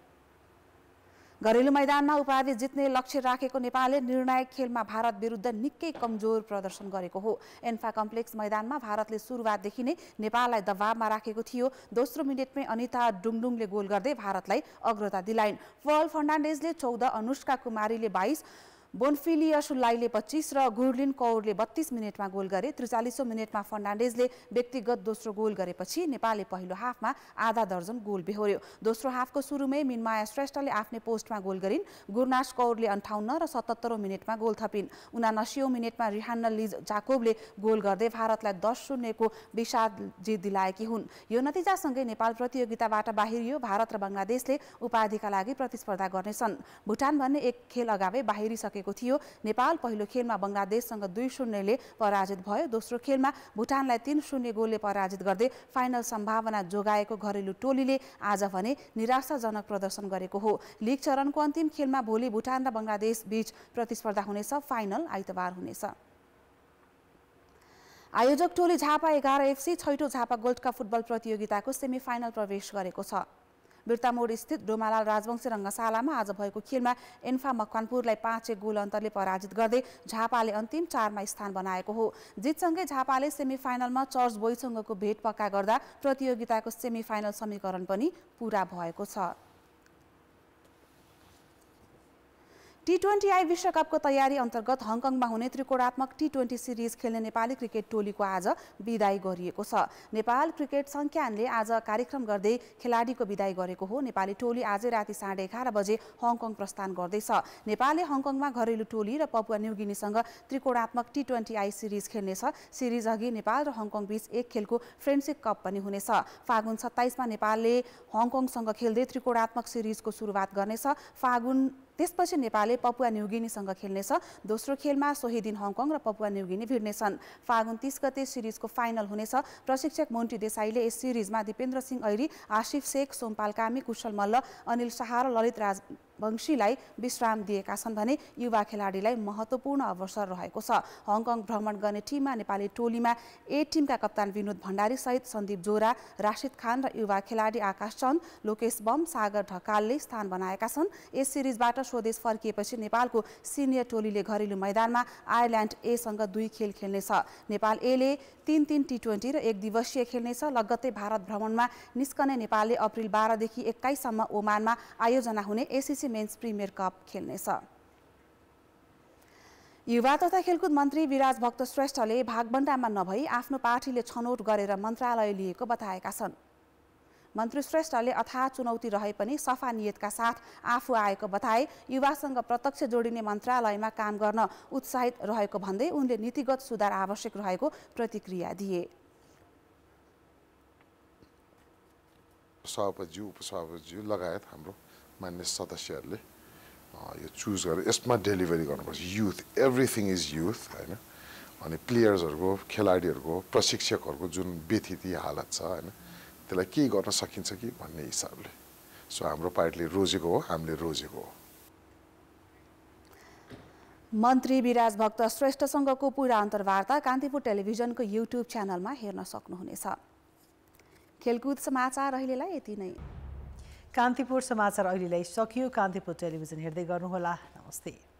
घरेलु मैदानमा उपाधि जित्ने लक्ष्य राखेको नेपालले निर्णायक खेलमा भारत विरुद्ध निकै कमजोर प्रदर्शन गरेको हो। एन्फा कम्प्लेक्स मैदानमा भारतले सुरुवातदेखि नै नेपाललाई दबावमा राखेको थियो। दोस्रो मिनेटमै अनिता डुङडुङले गोल गर्दै भारतलाई अग्रता दिलाइन्। पल फर्नान्डेजले 14, अनुष्का कुमारीले 22, बोनफिलिया सुल्लाईले 25 र गुरलिन कौरले 32 मिनेटमा गोल गरे। 43औं मिनेटमा फर्नान्डेजले व्यक्तिगत दोस्रो गोल गरेपछि नेपालले पहिलो हाफमा आधा दर्जन गोल बेहोर्यो। दोस्रो हाफको सुरुमै मिनमाया श्रेष्ठले आफ्नै पोस्टमा गोल गरिन्। गुरनाश कौरले 58 र 77औं मिनेटमा गोल थपिन्। 79औं मिनेटमा रिहान्ना लिज जाकोबले गोल गर्दै भारतलाई 10-0 को विशाल जित दिलाएकी हुन्। यो नतिजासँगै नेपाल प्रतियोगिताबाट बाहिरियो। भारत र बंगलादेशले उपाधिका लागि प्रतिस्पर्धा गर्नेछन्। भुटान भन्ने एक खेल अगावै बाहिरिसके थियो। नेपाल पहिलो खेलमा बंगलादेशसँग 2-0 ले पराजित भयो। दोस्रो खेलमा भुटानलाई 3-0 गोलले पराजित गर्दै फाइनल सम्भावना जोगाएको घरेलु टोलीले आज भने निराशाजनक प्रदर्शन गरेको हो। लीग चरणको अन्तिम खेलमा भोलि भुटान र बंगलादेश बीच प्रतिस्पर्धा हुनेछ। फाइनल आइतबार हुनेछ। आयोजक टोली झापा 11 FC छैटौं झापा गोल्ड कप फुटबल प्रतियोगिताको सेमिफाइनल प्रवेश गरेको छ। बिर्तामोड स्थित डोमालाल राजवंशी रङ्गशालामा आज भएको खेलमा एन्फा मकवानपुरलाई 5-1 गोल अन्तरले पराजित गर्दै झापाले अन्तिम 4मा स्थान बनाएको हो। जितसँगै झापाले सेमिफाइनलमा चर्च बोइसँगको भेट पक्का गर्दा प्रतियोगिताको सेमिफाइनल समीकरण पनि पूरा भएको छ। T20I विश्वकपको तयारी अन्तर्गत हङकङमा हुने त्रिकोणात्मक T20 सिरिज खेल्ने नेपाली क्रिकेट टोलीको आज बिदाई गरिएको छ। नेपाल क्रिकेट संज्ञानले आज कार्यक्रम गर्दै खेलाडीको बिदाई गरेको हो। नेपाली टोली आज राति 11:30 बजे हङकङ प्रस्थान गर्दैछ। नेपालले हङकङमा घरेलु टोली र पपुवा न्युगिनीसँग त्रिकोणात्मक T20I सिरिज खेल्नेछ। सिरिज अघि नेपाल र हङकङ बीच एक खेलको फ्रेन्डसिप कप पनि हुनेछ। फागुन 27 मा नेपालले हङकङसँग खेल्दै त्रिकोणात्मक सिरिजको सुरुवात गर्नेछ। त्यसपछि नेपालले पपुवा न्युगिनीसँग खेल्नेछ। दोस्रो खेलमा सोही दिन हङकङ र पपुवा न्युगिनी भिड्नेछन्। फागुन 30 गते सिरिजको फाइनल हुनेछ। प्रशिक्षक मोन्टी देसाईले यस सिरिजमा दिपेन्द्र सिंह ऐरी, आशिफ शेख, सोमपाल कामी, कुशल मल्ल, अनिल शाह र ललित राजवंशीलाई विश्राम दिएका छन् भने युवा खेलाडीलाई महत्त्वपूर्ण अवसर रहेको छ। हङकङ भ्रमण गर्ने टिममा नेपाली टोलीमा ए टिमका कप्तान विनोद भण्डारी सहित सन्दीप जोरा, राशिद खान र युवा खेलाडी आकाश चन्द, लोकेश बम, सागर ढकालले स्थान बनाएका छन्। यस सिरिजबाट स्वदेश फर्किएपछि नेपालको सिनियर टोलीले घरेलु मैदानमा आयरल्यान्ड एसँग 2 खेल खेल्नेछ। नेपाल एले 3-3 T20 र 1 दिवसीय खेल्नेछ। लगत्तै भारत भ्रमणमा निस्कने नेपालले अप्रिल 12 देखि 21 सम्म ओमानमा आयोजना हुने ACC मेन्स प्रिमियर कप खेल्नेछ। युवा तथा खेलकुद मन्त्री विराज भक्त श्रेष्ठले भागबण्डामा नभई आफ्नो पार्टीले छनौट गरेर मन्त्रालय लिएको बताएका छन्। मन्त्री श्रेष्ठले अथाह चुनौती रहे पनि सफा नियतका साथ आफू आएको बताए। युवासँग प्रत्यक्ष जोडिने मन्त्रालयमा काम गर्न उत्साहित रहेको भन्दै उनले नीतिगत सुधार आवश्यक रहेको प्रतिक्रिया दिए। सभापति उपसभापति लगायत हाम्रो मान्य सदस्यहरूले यो चुज गरेर यसमा डेलिभरी गर्नुपर्छ। युथ, एभ्रिथिङ इज युथ हैन। अनि प्लेयर्सहरूको, खेलाडीहरूको, प्रशिक्षकहरूको जुन व्यथिति हालत छ हैन, त्यसलाई के गर्न सकिन्छ कि भन्ने हिसाबले सो हाम्रो पार्टीले रोजेको हो, हामीले रोजेको हो। मन्त्री विराज भक्त श्रेष्ठसँगको पूरा अन्तर्वार्ता कान्तिपुर टेलिभिजनको युट्युब च्यानलमा हेर्न सक्नुहुनेछ। खेलकुद समाचार अहिलेलाई यति नै। कान्तिपुर समाचार अहिलेलाई सकियो। कान्तिपुर टेलिभिजन हेर्दै गर्नुहोला। नमस्ते।